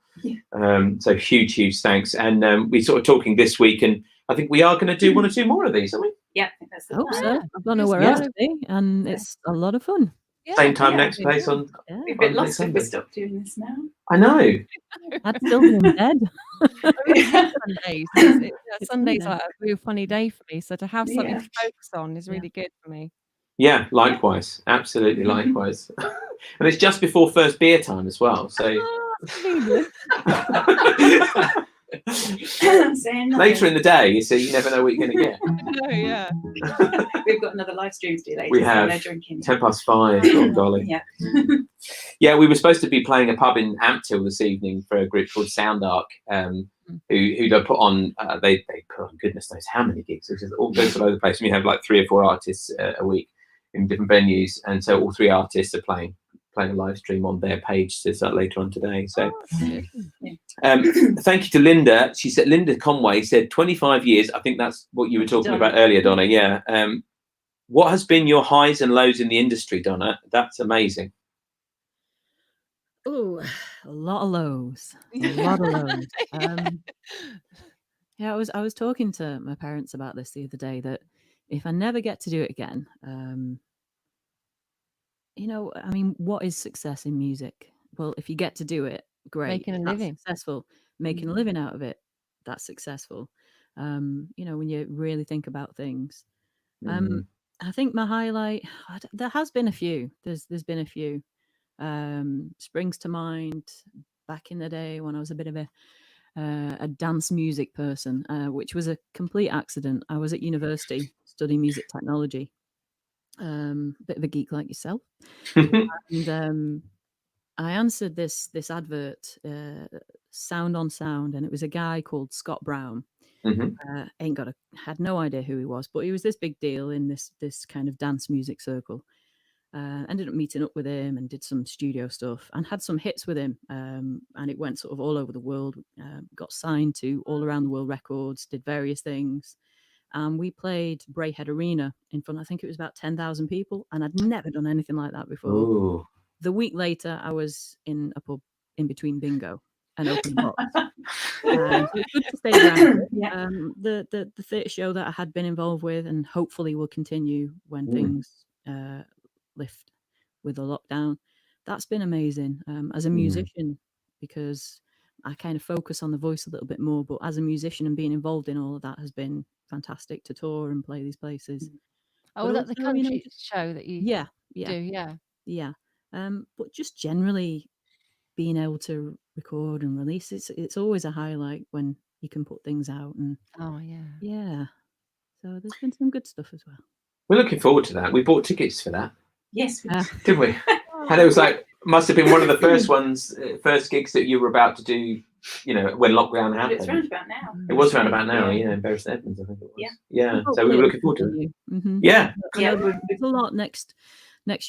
Speaker 3: So huge thanks. And we're sort of talking this week, and I think we are going to do one or two more of these, aren't we?
Speaker 4: Yeah, I think that's the
Speaker 5: plan.
Speaker 4: So.
Speaker 5: I've got nowhere else to be, and it's a lot of fun.
Speaker 3: Same time next place on.
Speaker 4: We're a bit lost if we stop doing this now.
Speaker 3: I know.
Speaker 5: I'd still be in bed.
Speaker 2: Sundays are a real funny day for me, so to have something to focus on is really good for me.
Speaker 3: Yeah, likewise. Absolutely likewise. And it's just before first beer time as well. So later in the day, so you never know what you're going to get.
Speaker 2: Oh, yeah.
Speaker 4: We've got another live stream to do later.
Speaker 3: We have
Speaker 4: no drinking.
Speaker 3: 5:10. Oh, golly.
Speaker 4: Yeah.
Speaker 3: Yeah, we were supposed to be playing a pub in Ampthill this evening for a group called Sound Arc, who they put on. They put on goodness knows how many gigs. It's just all goes all over the place. We have like 3 or 4 artists a week in different venues, and so all 3 artists are playing playing a live stream on their page to start later on today. So
Speaker 2: Yeah.
Speaker 3: thank you to Linda. She said, Linda Conway said 25 years. I think that's what you were talking
Speaker 4: Donna.
Speaker 3: about earlier, Donna. Yeah. What has been your highs and lows in the industry, Donna? That's amazing.
Speaker 5: Oh, a lot of lows. A lot of lows. Yeah, I was talking to my parents about this the other day, that if I never get to do it again, you know, I mean, what is success in music? Well, if you get to do it, great.
Speaker 2: Making a
Speaker 5: That's
Speaker 2: living.
Speaker 5: successful. Making a living out of it, that's successful. You know, when you really think about things. I think my highlight, there has been a few. There's been a few. Springs to mind back in the day when I was a bit of a dance music person, which was a complete accident. I was at university studying music technology, bit of a geek like yourself, and I answered this advert, Sound on Sound, and it was a guy called Scott Brown. Had no idea who he was, but he was this big deal in this kind of dance music circle. Ended up meeting up with him and did some studio stuff and had some hits with him, and it went sort of all over the world. Got signed to All Around the World Records, did various things, and we played Braehead Arena in front, I think it was about 10,000 people, and I'd never done anything like that before.
Speaker 3: Ooh.
Speaker 5: The week later, I was in a pub in between bingo and open box. So it's good to stay around.
Speaker 4: Yeah.
Speaker 5: The theatre show that I had been involved with, and hopefully will continue when things lift with the lockdown. That's been amazing as a musician, because I kind of focus on the voice a little bit more, but as a musician and being involved in all of that has been fantastic to tour and play these places.
Speaker 2: Oh,
Speaker 5: But
Speaker 2: that the
Speaker 5: also,
Speaker 2: country
Speaker 5: you know,
Speaker 2: show that you do, yeah.
Speaker 5: But just generally being able to record and release, it's always a highlight when you can put things out. And
Speaker 2: Oh yeah.
Speaker 5: so there's been some good stuff as well.
Speaker 3: We're looking forward to that. We bought tickets for that,
Speaker 4: Yes.
Speaker 3: didn't we? And it was like, must have been one of the first gigs that you were about to do, you know, when lockdown
Speaker 4: But it's
Speaker 3: happened.
Speaker 4: round about now.
Speaker 3: It was around about now, yeah, in Bury St Edmunds, I think it was.
Speaker 4: Yeah.
Speaker 3: Yeah. So we were looking forward to it. Yeah.
Speaker 4: Yeah,
Speaker 5: There's a lot next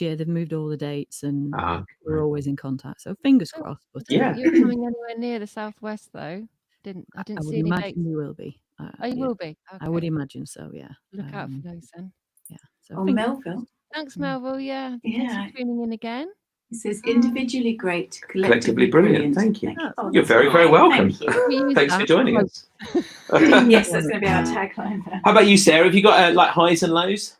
Speaker 5: year. They've moved all the dates, and we're
Speaker 3: right.
Speaker 5: always in contact. So fingers crossed. But
Speaker 3: Yeah.
Speaker 2: You're coming anywhere near the southwest though? I didn't
Speaker 5: I
Speaker 2: see
Speaker 5: would
Speaker 2: any
Speaker 5: imagine
Speaker 2: dates.
Speaker 5: you will be.
Speaker 2: Oh, you will be.
Speaker 5: I would
Speaker 2: Okay.
Speaker 5: imagine so. Yeah.
Speaker 2: Look out for those then.
Speaker 5: Yeah. So
Speaker 4: Oh,
Speaker 5: fingers
Speaker 4: Melville.
Speaker 2: Thanks, Melville. Yeah.
Speaker 4: Yeah.
Speaker 2: Thanks for tuning in again.
Speaker 4: It says individually great,
Speaker 3: Collectively brilliant. Thank you.
Speaker 4: Oh,
Speaker 3: You're
Speaker 4: that's
Speaker 3: very, very
Speaker 4: nice.
Speaker 3: welcome.
Speaker 4: Thank you.
Speaker 3: Thanks for joining us.
Speaker 4: Yes, that's going to be our tagline.
Speaker 3: How about you, Sarah? Have you got like highs and lows?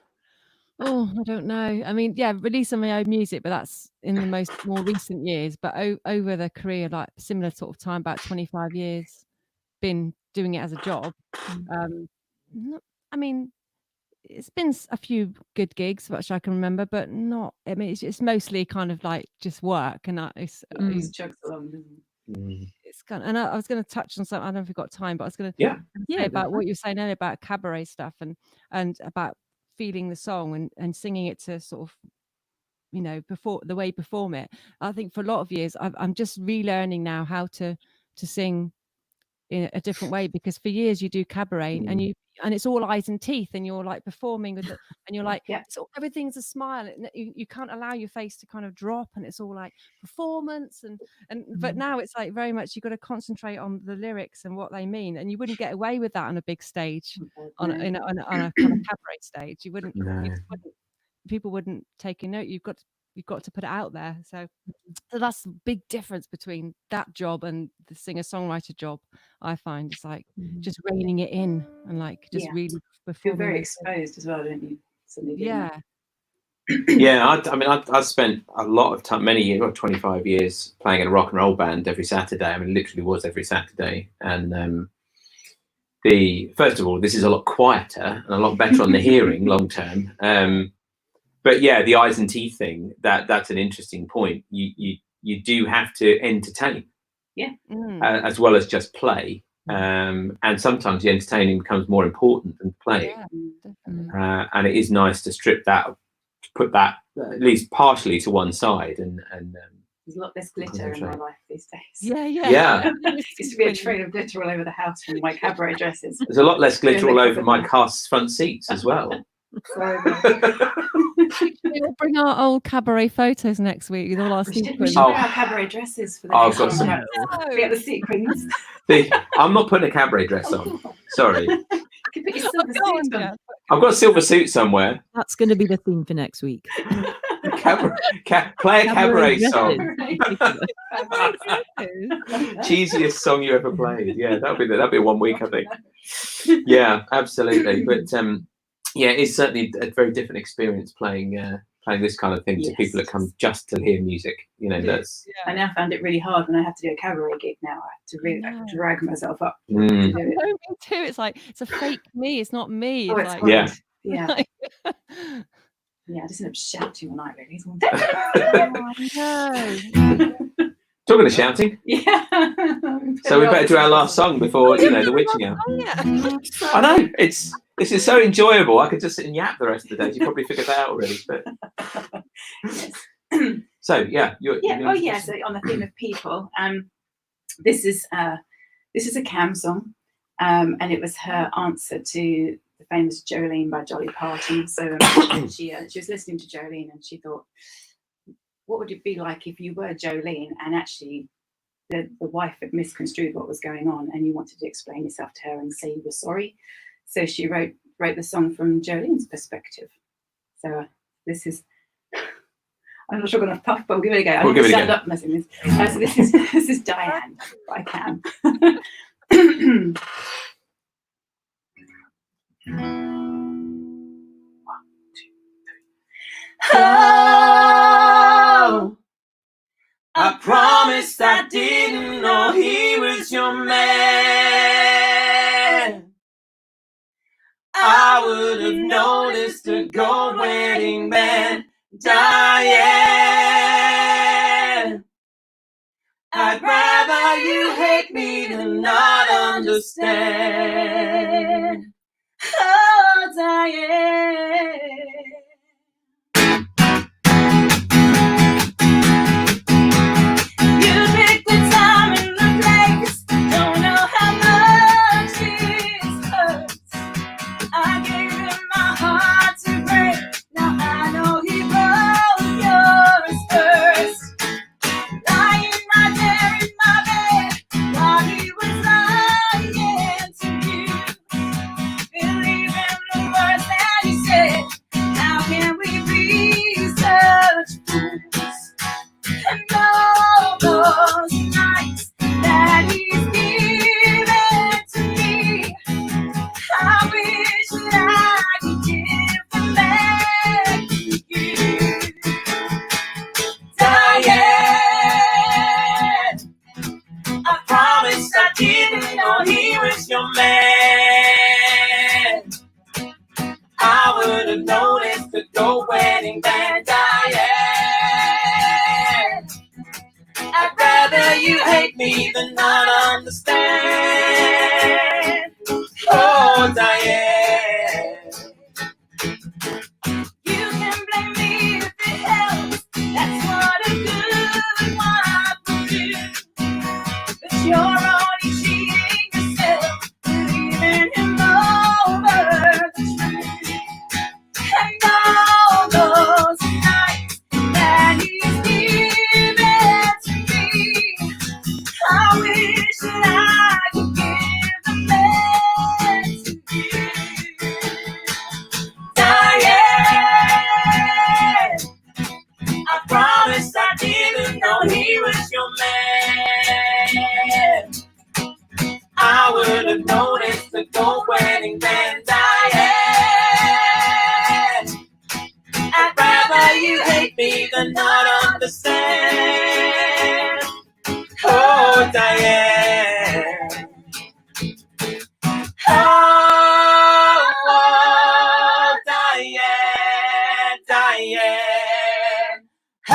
Speaker 2: Oh, I don't know. I mean, yeah, releasing my own music, but that's in the more recent years. But over the career, like similar sort of time, about 25 years, been doing it as a job. I mean, it's been a few good gigs, which I can remember, but not. I mean, it's mostly kind of like just work, and
Speaker 4: Chugs along.
Speaker 2: it's kind of. And I was going to touch on something. I don't know if we've got time, but I was going to
Speaker 5: Yeah,
Speaker 2: about what you were saying earlier about cabaret stuff and about feeling the song and singing it to sort of, you know, before the way you perform it. I think for a lot of years, I'm just relearning now how to sing in a different way, because for years you do cabaret and it's all eyes and teeth, and you're like performing with it, and you're like, everything's a smile, and you can't allow your face to kind of drop, and it's all like performance and but now it's like very much you've got to concentrate on the lyrics and what they mean, and you wouldn't get away with that on a big stage, on a kind of cabaret stage. You wouldn't, people wouldn't take a note. You've got to put it out there. So that's the big difference between that job and the singer-songwriter job. I find it's like just reining it in and like just really performing.
Speaker 4: Feel very exposed as well, don't you?
Speaker 3: Yeah. Yeah, I mean, I spent a lot of time, many years, 25 years, playing in a rock and roll band every Saturday. I mean, it literally was every Saturday. And first of all, this is a lot quieter and a lot better on the hearing long term. But yeah, the eyes and teeth thing, that's an interesting point. You do have to entertain, as well as just play. And sometimes the entertaining becomes more important than playing. Yeah, and it is nice to strip that, to put that at least partially to one side. And
Speaker 4: there's a lot less glitter in my life these days.
Speaker 3: Yeah.
Speaker 4: Used to be a train of glitter all over the house from my cabaret dresses.
Speaker 3: There's a lot less glitter all over my car's front seats as well.
Speaker 2: we all bring our old cabaret photos next week with all our
Speaker 4: We should
Speaker 2: sequins?
Speaker 4: wear our cabaret dresses for the
Speaker 3: Oh,
Speaker 4: next
Speaker 3: I've got some-
Speaker 4: contract. We get the sequins.
Speaker 3: I'm not putting a cabaret dress on. Sorry.
Speaker 4: You can put your silver
Speaker 2: Go on,
Speaker 4: suit on.
Speaker 2: Geoff.
Speaker 3: I've got a silver suit somewhere.
Speaker 5: That's going to be the theme for next week.
Speaker 3: Play a cabaret
Speaker 5: dresses.
Speaker 3: song.
Speaker 2: Dresses.
Speaker 3: Cheesiest song you ever played. Yeah, that'll be 1 week, I think. Yeah, absolutely. But yeah, it's certainly a very different experience playing this kind of thing to
Speaker 4: Yes.
Speaker 3: people that come just to hear music. You know, that's
Speaker 4: I now found it really hard when I have to do a cabaret gig now. I have to really
Speaker 2: Yeah.
Speaker 4: drag myself up to
Speaker 3: mm,
Speaker 4: do it.
Speaker 2: No, me too. It's like it's a fake me. It's not me.
Speaker 4: Oh,
Speaker 2: It's
Speaker 4: it's
Speaker 2: like,
Speaker 3: Yeah.
Speaker 4: hard. Yeah.
Speaker 2: like-
Speaker 4: Yeah, I just end up shouting all night, really.
Speaker 2: no.
Speaker 3: talking of shouting.
Speaker 4: Yeah.
Speaker 3: So we better do our last song before the witching hour.
Speaker 2: Oh, yeah.
Speaker 3: I know this is so enjoyable. I could just sit and yap the rest of the day. You probably figured that out already. But
Speaker 4: Yes.
Speaker 3: so yeah, you're
Speaker 4: Oh yeah. So on the theme of people, this is a Cam song, and it was her answer to the famous Jolene by Dolly Parton. So she was listening to Jolene and she thought, what would it be like if you were Jolene and actually the wife had misconstrued what was going on and you wanted to explain yourself to her and say you were sorry? So she wrote the song from Jolene's perspective. So this is. I'm not sure I'm going to puff, but we'll give it a go. I
Speaker 3: We'll
Speaker 4: need
Speaker 3: give
Speaker 4: to
Speaker 3: it a
Speaker 4: stand
Speaker 3: go.
Speaker 4: up messing this. So this is Diane by Cam.
Speaker 1: Oh, I promised I didn't know he was your man. I would have noticed a gold wedding band, Diane. I'd rather you hate me than not understand. Oh, Diane. You picked the time and the place. Don't know how much this hurts. I gave him my heart to break. Now I know he broke yours first. Lying right there in my bed while he was lying to you. Believing the words that he said. How can we be such fools? And all those nights that he's given to me, I wish that I could give them back to you. Diane, I promised I didn't know he was your man. I would have noticed the gold wedding band, Diane. I'd rather you hate me than not understand. Oh, Diane. You can blame me if it helps. That's what a good wife will do. But you're only cheating yourself, leaving him over the truth. And all those nights that he's given to me, I wish that I could give them back to you. Diane, I promised I didn't know he was your man. I would have noticed the gold wedding band, Diane. I'd rather you hate me than not understand. Oh, Diane. Oh, Diane, Diane. Oh,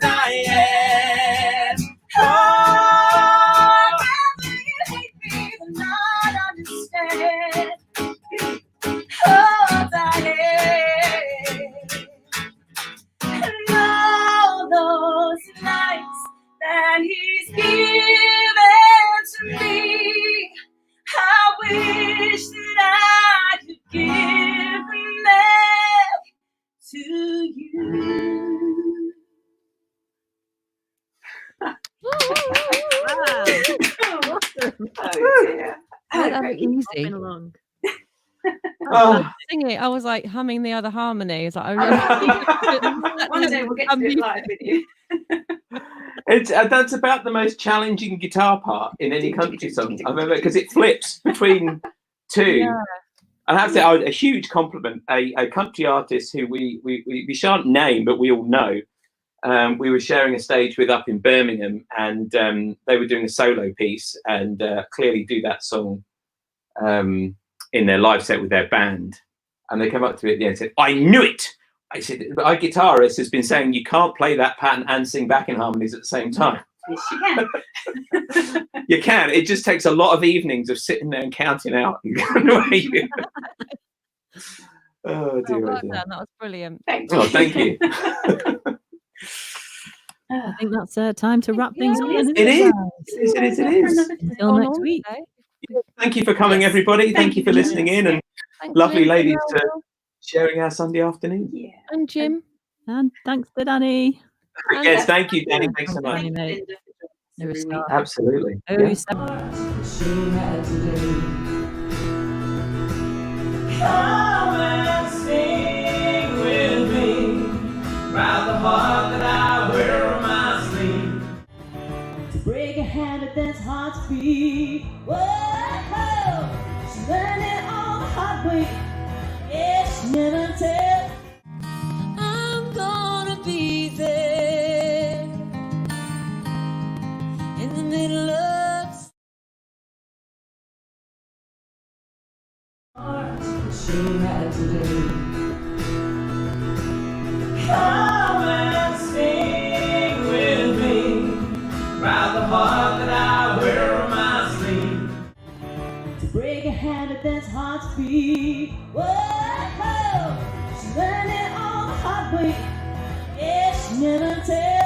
Speaker 1: Diane. Oh, I'd rather you hate me than not understand. Oh, Diane. And all those nights that he's given to me, I wish that I could give them back
Speaker 4: Oh dear.
Speaker 2: That was easy.
Speaker 5: Hopping along.
Speaker 2: Singing, I was like humming the other harmony. It's like,
Speaker 4: One day we'll get to do it live with you.
Speaker 3: That's about the most challenging guitar part in any country song I've ever, because it flips between two.
Speaker 2: Yeah.
Speaker 3: I have to say, a huge compliment. A country artist who we shan't name, but we all know. We were sharing a stage with up in Birmingham, and they were doing a solo piece, and clearly do that song in their live set with their band. And they came up to me at the end and said, "I knew it." I said, "But our guitarist has been saying you can't play that pattern and sing backing harmonies at the same time."
Speaker 4: Yes, you can.
Speaker 3: You can. It just takes a lot of evenings of sitting there and counting out. Oh dear,
Speaker 2: Oh, well
Speaker 3: oh dear.
Speaker 2: done. That was brilliant.
Speaker 4: Thank
Speaker 3: Oh, thank you.
Speaker 5: I think that's time to wrap things up.
Speaker 3: It is.
Speaker 5: Until next week.
Speaker 3: Thank you for coming, everybody. Thank you for listening in, and
Speaker 2: Thanks,
Speaker 3: lovely
Speaker 2: Jim.
Speaker 3: ladies to sharing our Sunday afternoon.
Speaker 4: Yeah.
Speaker 2: And Jim.
Speaker 5: And thanks to Danny.
Speaker 3: Yes, thank you, Danny. Thanks so much.
Speaker 5: Danny, mate. You're a star.
Speaker 3: Absolutely.
Speaker 5: Oh,
Speaker 3: Yeah.
Speaker 1: She had to do. Come and sing with me about the heart that I wear on my sleeve. To break a habit that's hard to beat. Whoa, she's learning on the hard way. Yeah, she never tell. I'm gonna be there in the middle of she had to do. Come and sing with me about the heart that I wear on my sleeve. To break a habit that's hard to beat. Whoa, she's learning on the hard way. Yeah, she never tells.